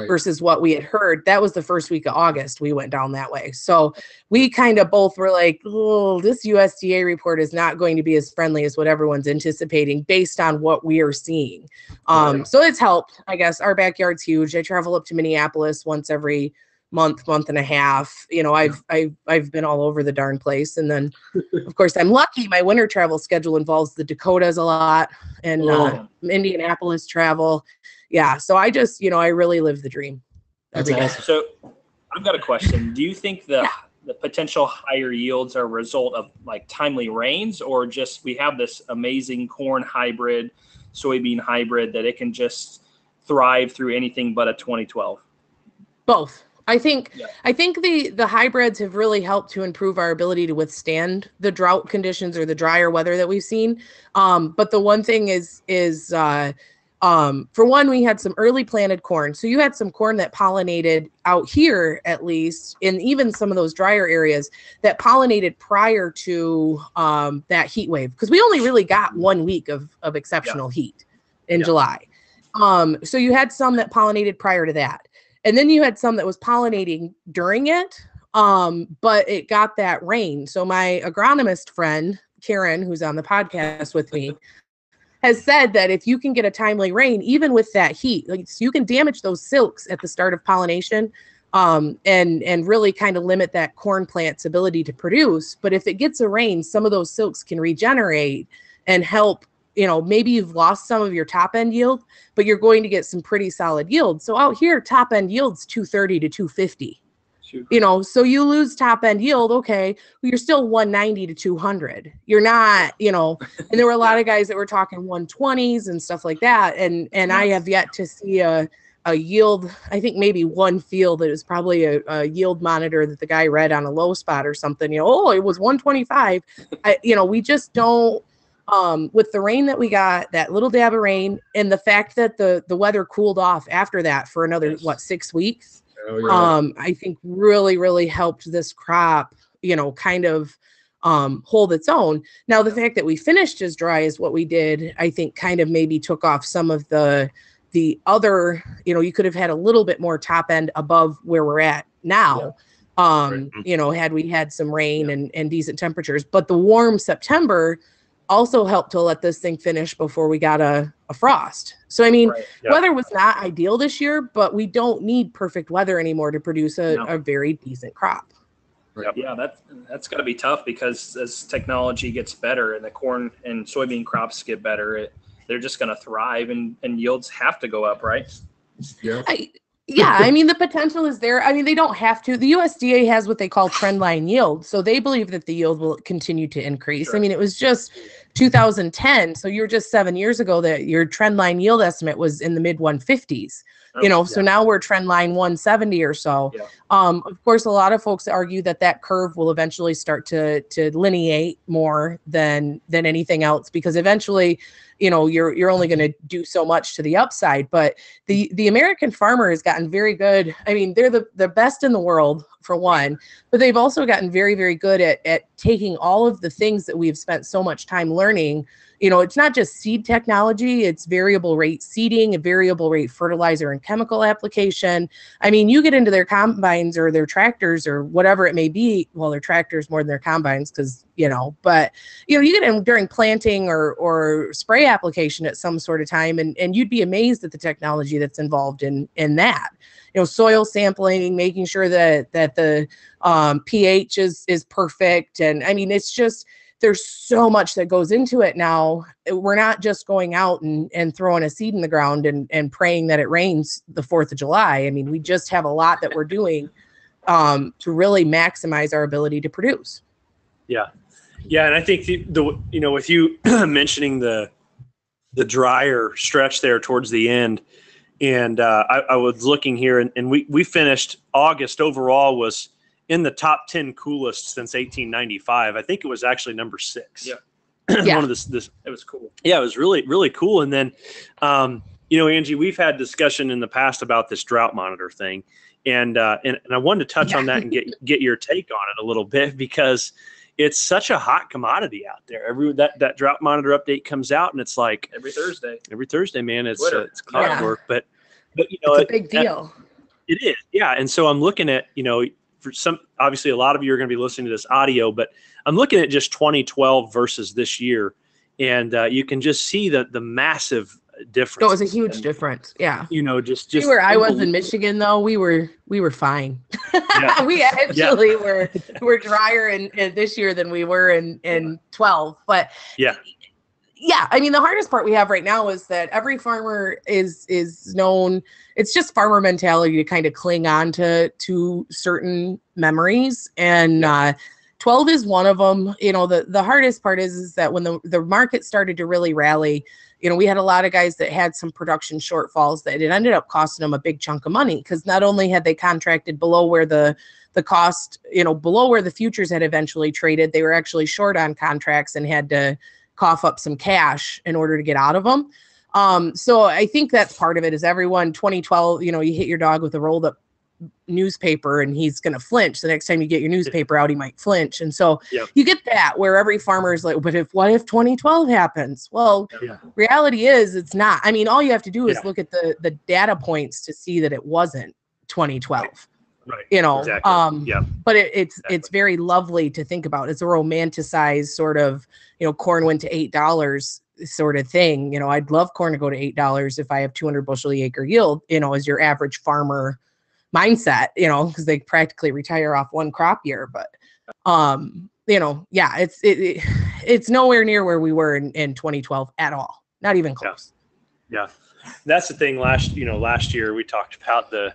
versus what we had heard. That was the first week of August. We went down that way. So we kind of both were like, oh, this USDA report is not going to be as friendly as what everyone's anticipating based on what we are seeing. So it's helped, I guess. Our backyard's huge. I travel up to Minneapolis once every month and a half. I've been all over the darn place. And then of course I'm lucky. My winter travel schedule involves the Dakotas a lot and Indianapolis travel. Yeah. So I just, I really live the dream.
That's awesome. So I've got a question. Do you think the potential higher yields are a result of like timely rains, or just we have this amazing corn hybrid, soybean hybrid that it can just thrive through anything but a 2012?
Both. I think the hybrids have really helped to improve our ability to withstand the drought conditions or the drier weather that we've seen. But the one thing is for one, we had some early planted corn. So you had some corn that pollinated out here, at least, in even some of those drier areas that pollinated prior to that heat wave. Because we only really got 1 week of exceptional heat in July. So you had some that pollinated prior to that. And then you had some that was pollinating during it, but it got that rain. So my agronomist friend, Karen, who's on the podcast with me, has said that if you can get a timely rain, even with that heat, like, so you can damage those silks at the start of pollination and really kind of limit that corn plant's ability to produce. But if it gets a rain, some of those silks can regenerate and help. Maybe you've lost some of your top end yield, but you're going to get some pretty solid yield. So out here, top end yield's 230 to 250. Shoot. So you lose top end yield. Okay. Well, you're still 190 to 200. You're not, and there were a lot of guys that were talking 120s and stuff like that. And I have yet to see a yield. I think maybe one field that is probably a yield monitor that the guy read on a low spot or something, it was 125. We just don't. With the rain that we got, that little dab of rain, and the fact that the weather cooled off after that for another 6 weeks, I think really, really helped this crop, kind of hold its own. Now, the fact that we finished as dry as what we did, I think kind of maybe took off some of the other, you could have had a little bit more top end above where we're at now. Had we had some rain and decent temperatures, but the warm September also helped to let this thing finish before we got a frost. So, weather was not ideal this year, but we don't need perfect weather anymore to produce a very decent crop.
Yeah, that's got to be tough because as technology gets better and the corn and soybean crops get better, they're just going to thrive and yields have to go up, right?
Yeah.
Yeah, I mean, the potential is there. I mean, they don't have to. The USDA has what they call trend line yield. So they believe that the yield will continue to increase.
Sure.
I mean, it was just 2010. So you're just 7 years ago that your trend line yield estimate was in the mid 150s. So now we're trend line 170 or so.
Yeah.
Of course, a lot of folks argue that that curve will eventually start to lineate more than anything else, because eventually, you're only going to do so much to the upside. But the American farmer has gotten very good. I mean, they're the best in the world, for one, but they've also gotten very, very good at taking all of the things that we've spent so much time learning. It's not just seed technology, it's variable rate seeding, a variable rate fertilizer and chemical application. I mean, you get into their combines or their tractors or whatever it may be. Well, their tractors more than their combines, because, but, you get in during planting or spray application at some sort of time, and you'd be amazed at the technology that's involved in that. Soil sampling, making sure that the pH is perfect. And I mean, it's just, there's so much that goes into it now. We're not just going out and throwing a seed in the ground and praying that it rains the 4th of July. I mean, we just have a lot that we're doing to really maximize our ability to produce.
Yeah. Yeah. And I think with you mentioning the drier stretch there towards the end, and I was looking here, and we finished August overall was in the top 10 coolest since 1895. I think it was actually number 6.
Yeah.
One of this.
It was cool.
Yeah, it was really, really cool. And then, Angie, we've had discussion in the past about this drought monitor thing, and I wanted to touch on that and get your take on it a little bit, because it's such a hot commodity out there. That drought monitor update comes out, and it's like
every Thursday,
man. It's clockwork, but
it's a big deal.
It is, yeah. And so I'm looking at, for some, obviously a lot of you are going to be listening to this audio, but I'm looking at just 2012 versus this year, and you can just see the massive difference.
It was a huge difference. Yeah.
Just
where I was in Michigan, though, we were fine.
Yeah.
We actually were drier in this year than we were in 12. But yeah, I mean, the hardest part we have right now is that every farmer is known. It's just farmer mentality to kind of cling on to certain memories, and 12 is one of them. The hardest part is that when the market started to really rally, we had a lot of guys that had some production shortfalls that it ended up costing them a big chunk of money, because not only had they contracted below where the cost, below where the futures had eventually traded, they were actually short on contracts and had to cough up some cash in order to get out of them. So I think that's part of it. Is everyone 2012, you hit your dog with a rolled up newspaper and he's going to flinch. The next time you get your newspaper out, he might flinch. And so you get that where every farmer is like, but what if 2012 happens? Well, reality is it's not. I mean, all you have to do is look at the data points to see that it wasn't 2012.
Right.
Exactly. But it's very lovely to think about. It's a romanticized sort of, corn went to $8 sort of thing. I'd love corn to go to $8 if I have 200 bushel a acre yield, as your average farmer mindset, because they practically retire off one crop year. But, it's nowhere near where we were in 2012 at all. Not even close.
Yeah. That's the thing. Last year we talked about the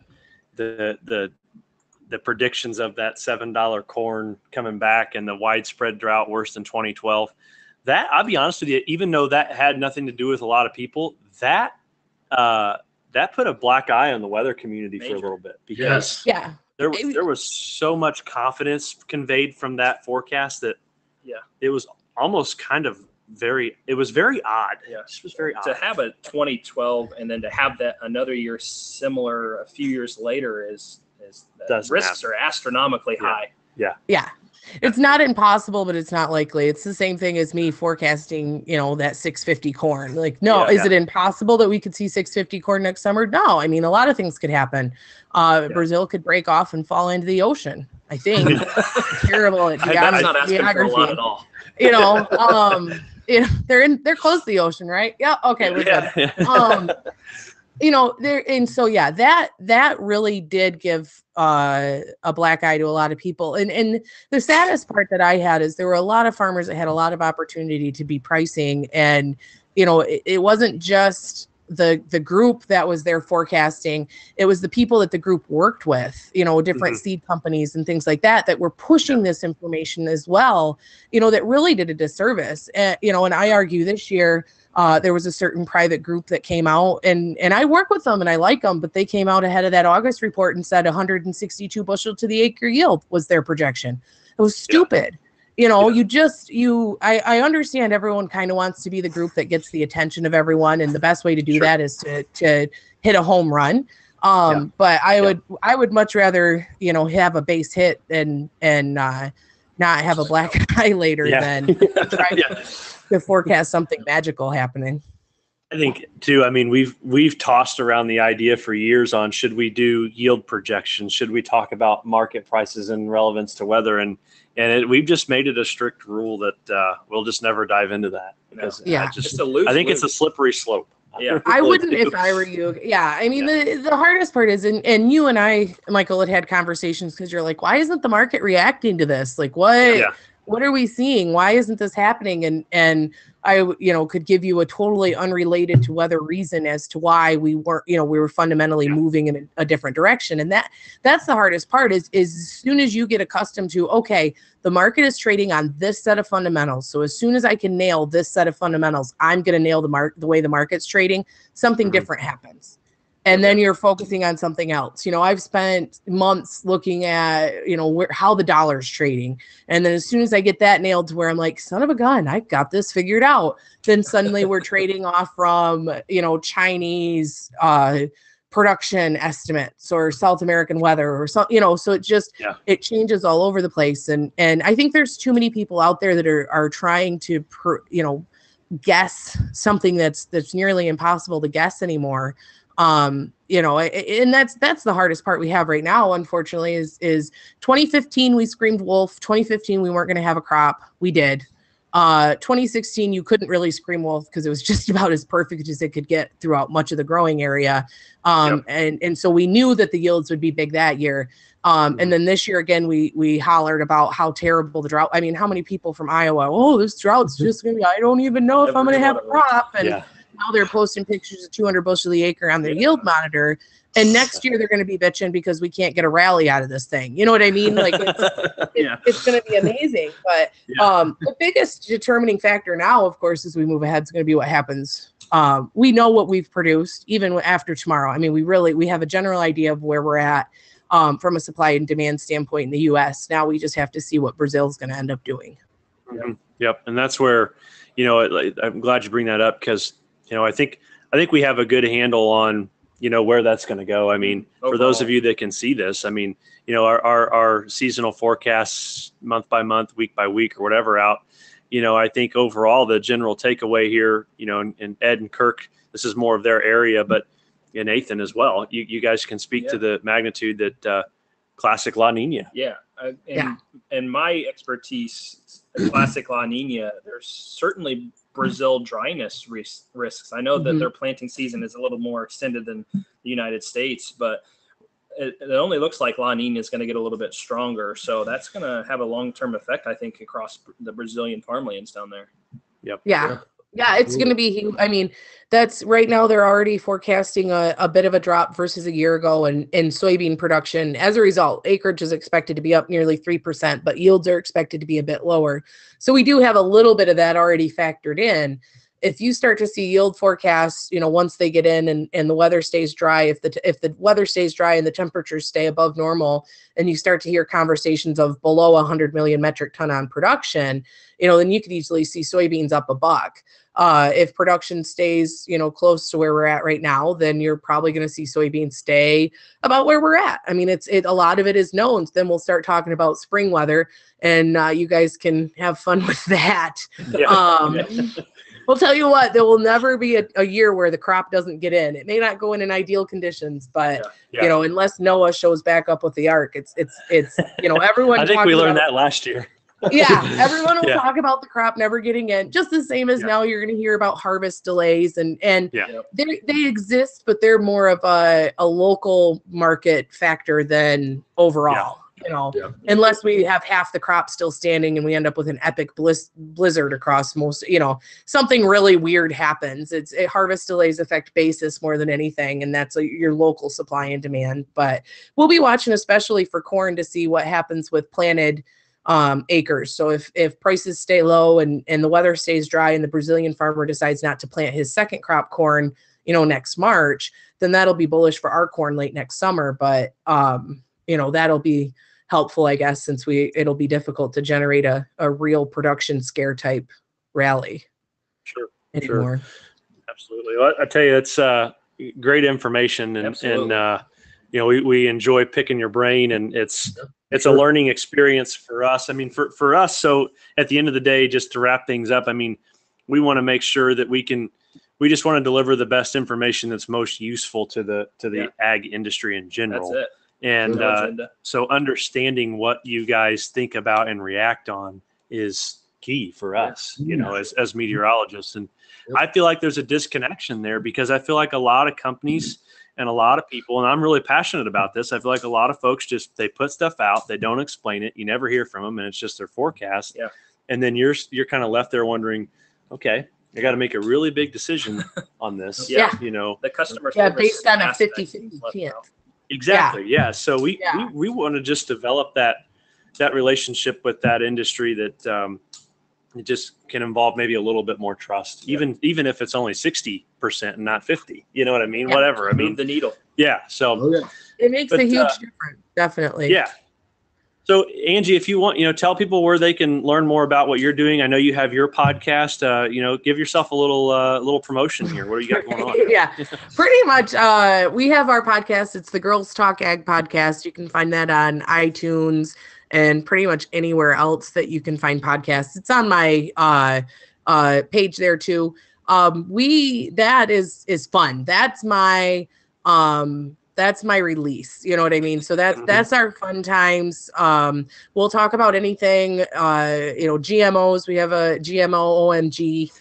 predictions of that $7 corn coming back and the widespread drought worse than 2012. That, I'll be honest with you, even though that had nothing to do with a lot of people, that put a black eye on the weather community for a little bit, because there was so much confidence conveyed from that forecast that it was almost kind of very odd. Yeah, it was very odd
to have a 2012 and then to have that another year similar a few years later is the risks are astronomically high.
Yeah. It's not impossible, but it's not likely. It's the same thing as me forecasting, that 650 corn. Like, no, is it impossible that we could see 650 corn next summer? No. I mean, a lot of things could happen. Brazil could break off and fall into the ocean. I think it's terrible at
that's not asking for a lot at all.
They're close to the ocean, right? Yeah. Okay. We're good. That really did give a black eye to a lot of people. And the saddest part that I had is there were a lot of farmers that had a lot of opportunity to be pricing. And, it wasn't just the group that was there forecasting, it was the people that the group worked with, different seed companies and things like that were pushing this information as well, that really did a disservice. And I argue this year, there was a certain private group that came out, and I work with them and I like them, but they came out ahead of that August report and said 162 bushel to the acre yield was their projection. It was stupid. I understand everyone kind of wants to be the group that gets the attention of everyone, and the best way to do that is to hit a home run. But I would much rather, have a base hit and not have a black eye later than try to forecast something magical happening.
I think too, I mean, we've tossed around the idea for years on, should we do yield projections? Should we talk about market prices and relevance to weather? And we've just made it a strict rule that we'll just never dive into that. Because I think it's a slippery slope.
Yeah,
I wouldn't if I were you. Yeah, I mean, the hardest part is, and you and I, Michael, had conversations because you're like, why isn't the market reacting to this? Like, what are we seeing? Why isn't this happening? And I, could give you a totally unrelated to weather reason as to why we weren't, we were fundamentally moving in a different direction. And that's the hardest part is as soon as you get accustomed to, okay, the market is trading on this set of fundamentals. So as soon as I can nail this set of fundamentals, I'm going to nail the way the market's trading, something different happens. And then you're focusing on something else. I've spent months looking at, how the dollar's trading. And then as soon as I get that nailed to where I'm like, son of a gun, I got this figured out. Then suddenly we're trading off from, Chinese production estimates or South American weather or something, so it just, it changes all over the place. And I think there's too many people out there that are trying to, guess something that's nearly impossible to guess anymore. And that's the hardest part we have right now, unfortunately, is 2015, we screamed wolf. 2015, we weren't going to have a crop. We did. 2016, you couldn't really scream wolf because it was just about as perfect as it could get throughout much of the growing area. And so we knew that the yields would be big that year. And then this year, again, we hollered about how terrible the drought. I mean, how many people from Iowa, this drought's just going to be, I don't even know if I'm going to have a crop. And now they're posting pictures of 200 bushel the acre on their yield monitor. And next year they're going to be bitching because we can't get a rally out of this thing. You know what I mean? Like it's going to be amazing. But the biggest determining factor now, of course, as we move ahead, is going to be what happens. We know what we've produced even after tomorrow. I mean, we have a general idea of where we're at from a supply and demand standpoint in the U.S. Now we just have to see what Brazil's going to end up doing.
Yep. And that's where, I'm glad you bring that up because, I think we have a good handle on, where that's going to go. I mean, for those of you that can see this, I mean, our seasonal forecasts month by month, week by week or whatever out, I think overall the general takeaway here, and Ed and Kirk, this is more of their area, but in Nathan as well, you guys can speak to the magnitude that classic La Nina.
Yeah. And my expertise, classic La Nina, there's certainly Brazil dryness risks. I know that their planting season is a little more extended than the United States, but it only looks like La Nina is going to get a little bit stronger. So that's going to have a long-term effect, I think, across the Brazilian farmlands down there.
Yep.
Yeah, it's going to be, I mean, that's right now they're already forecasting a bit of a drop versus a year ago in soybean production. As a result, acreage is expected to be up nearly 3%, but yields are expected to be a bit lower. So we do have a little bit of that already factored in. If you start to see yield forecasts, once they get in and the weather stays dry, if the weather stays dry and the temperatures stay above normal, and you start to hear conversations of below 100 million metric ton on production, then you could easily see soybeans up $1. If production stays, close to where we're at right now, then you're probably going to see soybeans stay about where we're at. I mean, a lot of it is known. Then we'll start talking about spring weather, and you guys can have fun with that. We'll tell you what, there will never be a year where the crop doesn't get in. It may not go in ideal conditions, but unless Noah shows back up with the ark, it's everyone.
I think we learned that last year.
Everyone will talk about the crop never getting in, just the same as now you're going to hear about harvest delays and they exist, but they're more of a local market factor than overall. unless we have half the crop still standing and we end up with an epic blizzard across most, something really weird happens. Harvest delays affect basis more than anything, and that's your local supply and demand. But we'll be watching especially for corn to see what happens with planted acres. So if prices stay low and the weather stays dry and the Brazilian farmer decides not to plant his second crop corn, next March, then that'll be bullish for our corn late next summer. But that'll be helpful, I guess, since it'll be difficult to generate a real production scare type rally.
Sure.
Anymore.
Sure. Absolutely. Well, I tell you, it's great information, and we enjoy picking your brain, and it's a learning experience for us. I mean, for us, so at the end of the day, just to wrap things up, I mean, we want to make sure that we just want to deliver the best information that's most useful to the ag industry in general.
That's it.
And so understanding what you guys think about and react on is key for us, as meteorologists. And I feel like there's a disconnection there, because I feel like a lot of companies and a lot of people, and I'm really passionate about this, I feel like a lot of folks they put stuff out, they don't explain it, you never hear from them, and it's just their forecast.
Yeah.
And then you're kind of left there wondering, okay, I got to make a really big decision on this.
The customer
service based on a
aspect
50-50 chance.
Exactly. Yeah. So we want to just develop that relationship with that industry that it just can involve maybe a little bit more trust, even if it's only 60% and not 50. You know what I mean?
Yeah.
Whatever. I mean,
Move the needle.
Yeah. So
it makes a huge difference. Definitely.
Yeah. So Angie, if you want, tell people where they can learn more about what you're doing. I know you have your podcast. Give yourself a little promotion here. What do you got going on?
Yeah, pretty much. We have our podcast. It's the Girls Talk Ag podcast. You can find that on iTunes and pretty much anywhere else that you can find podcasts. It's on my page there too. That is fun. That's my release. You know what I mean? So that's our fun times. We'll talk about anything, GMOs. We have a GMO OMG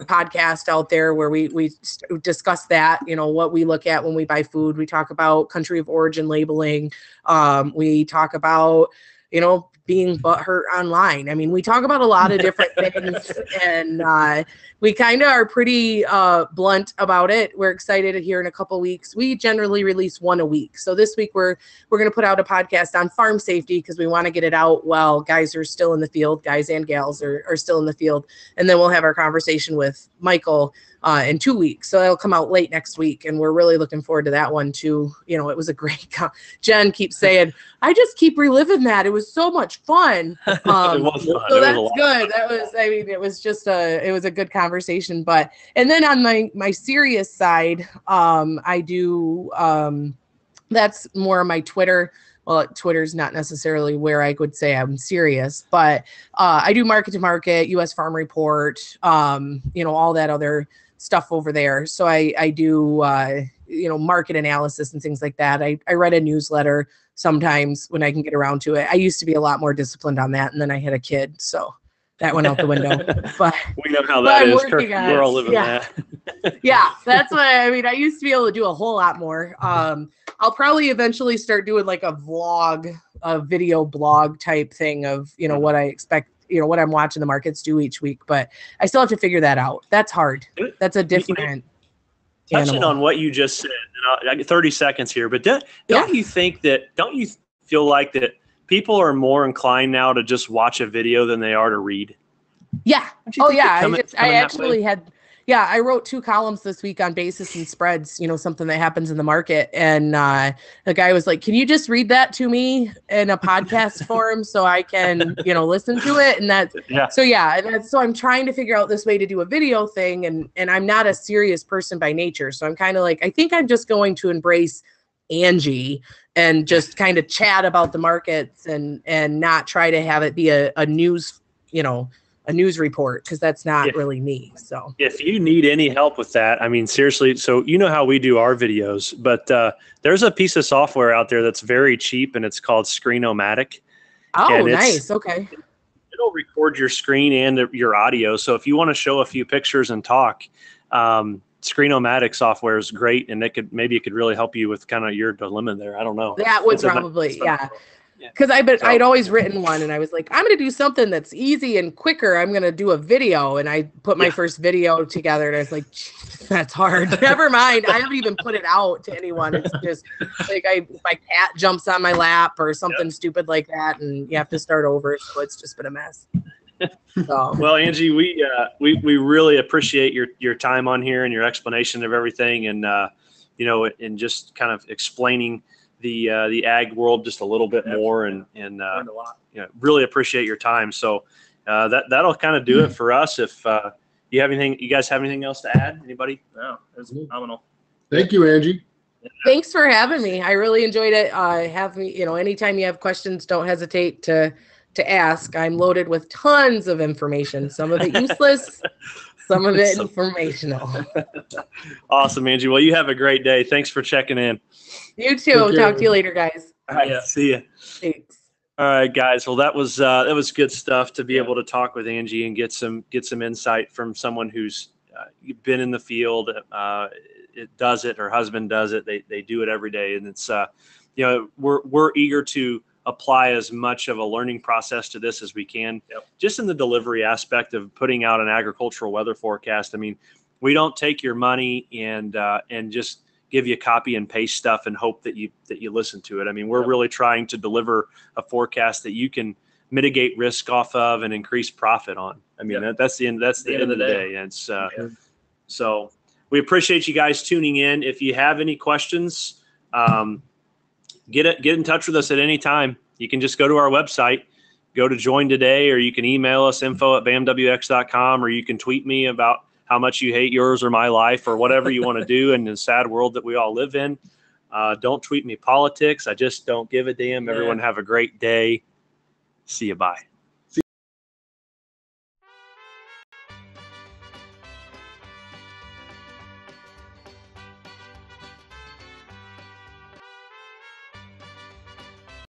podcast out there where we discuss that, what we look at when we buy food. We talk about country of origin labeling. We talk about, being butthurt online. I mean, we talk about a lot of different things, and we kind of are pretty blunt about it. We're excited to hear in a couple weeks. We generally release one a week. So this week we're going to put out a podcast on farm safety, because we want to get it out while guys are still in the field, guys and gals are still in the field. And then we'll have our conversation with Michael in 2 weeks. So it'll come out late next week, and we're really looking forward to that one too. It was a great Jen keeps saying, I just keep reliving that. It was so much fun.
It was fun.
So that's good. It was just a good conversation. But, and then on my serious side, I do, that's more my Twitter. Well, Twitter's not necessarily where I would say I'm serious, but I do market to market, U.S. Farm Report, all that other stuff over there. So I do, market analysis and things like that. I write a newsletter sometimes when I can get around to it. I used to be a lot more disciplined on that, and then I had a kid, so that went out the window. But
we know how that is. We're all living that.
Yeah, that's what I mean. I used to be able to do a whole lot more. I'll probably eventually start doing like a video blog type thing of, what I expect, what I'm watching the markets do each week, but I still have to figure that out. That's hard. That's a different
touching on what you just said, and I get 30 seconds here, but don't you feel like that people are more inclined now to just watch a video than they are to read?
Yeah. Oh yeah. I actually had, I wrote 2 columns this week on basis and spreads, something that happens in the market. And the guy was like, can you just read that to me in a podcast form so I can, listen to it? And so I'm trying to figure out this way to do a video thing. And I'm not a serious person by nature. So I'm kind of like, I think I'm just going to embrace Angie and just kind of chat about the markets and not try to have it be a news, a news report, because that's not really me. So
if you need any help with that, I mean, seriously, so how we do our videos, but there's a piece of software out there that's very cheap, and it's called Screen-O-Matic.
Oh, nice. Okay.
It'll record your screen and your audio. So if you want to show a few pictures and talk, Screenomatic software is great, and maybe it could really help you with kind of your dilemma there. I don't know.
That would probably, yeah. Because I'd always written one, and I was like, I'm going to do something that's easy and quicker. I'm going to do a video, and I put my first video together, and I was like, that's hard. Never mind. I haven't even put it out to anyone. It's just like my cat jumps on my lap or something stupid like that, and you have to start over. So it's just been a mess. So.
Well, Angie, we really appreciate your time on here and your explanation of everything, and and just kind of explaining the ag world just a little bit more, and really appreciate your time. So that'll kind of do it for us. If you guys have anything else to add? Anybody?
No, it was phenomenal.
Thank you, Angie.
Thanks for having me. I really enjoyed it. Have me, anytime you have questions, don't hesitate to ask. I'm loaded with tons of information. Some of it useless, some of it informational.
Awesome, Angie. Well, you have a great day. Thanks for checking in.
You too. Talk to you later, guys.
All right. See you.
Thanks.
All right, guys. Well, that was good stuff to be able to talk with Angie and get some insight from someone who's been in the field. It does it. Her husband does it. They do it every day, and it's we're eager to apply as much of a learning process to this as we can. Just in the delivery aspect of putting out an agricultural weather forecast. I mean, we don't take your money and just give you copy and paste stuff and hope that you listen to it. I mean, we're really trying to deliver a forecast that you can mitigate risk off of and increase profit on. I mean, that's the end of the day. And it's, so we appreciate you guys tuning in. If you have any questions, get in touch with us at any time. You can just go to our website, go to join today, or you can email us info@bamwx.com, or you can tweet me about how much you hate yours or my life, or whatever you want to do in the sad world that we all live in. Don't tweet me politics. I just don't give a damn. Everyone have a great day. See you. Bye.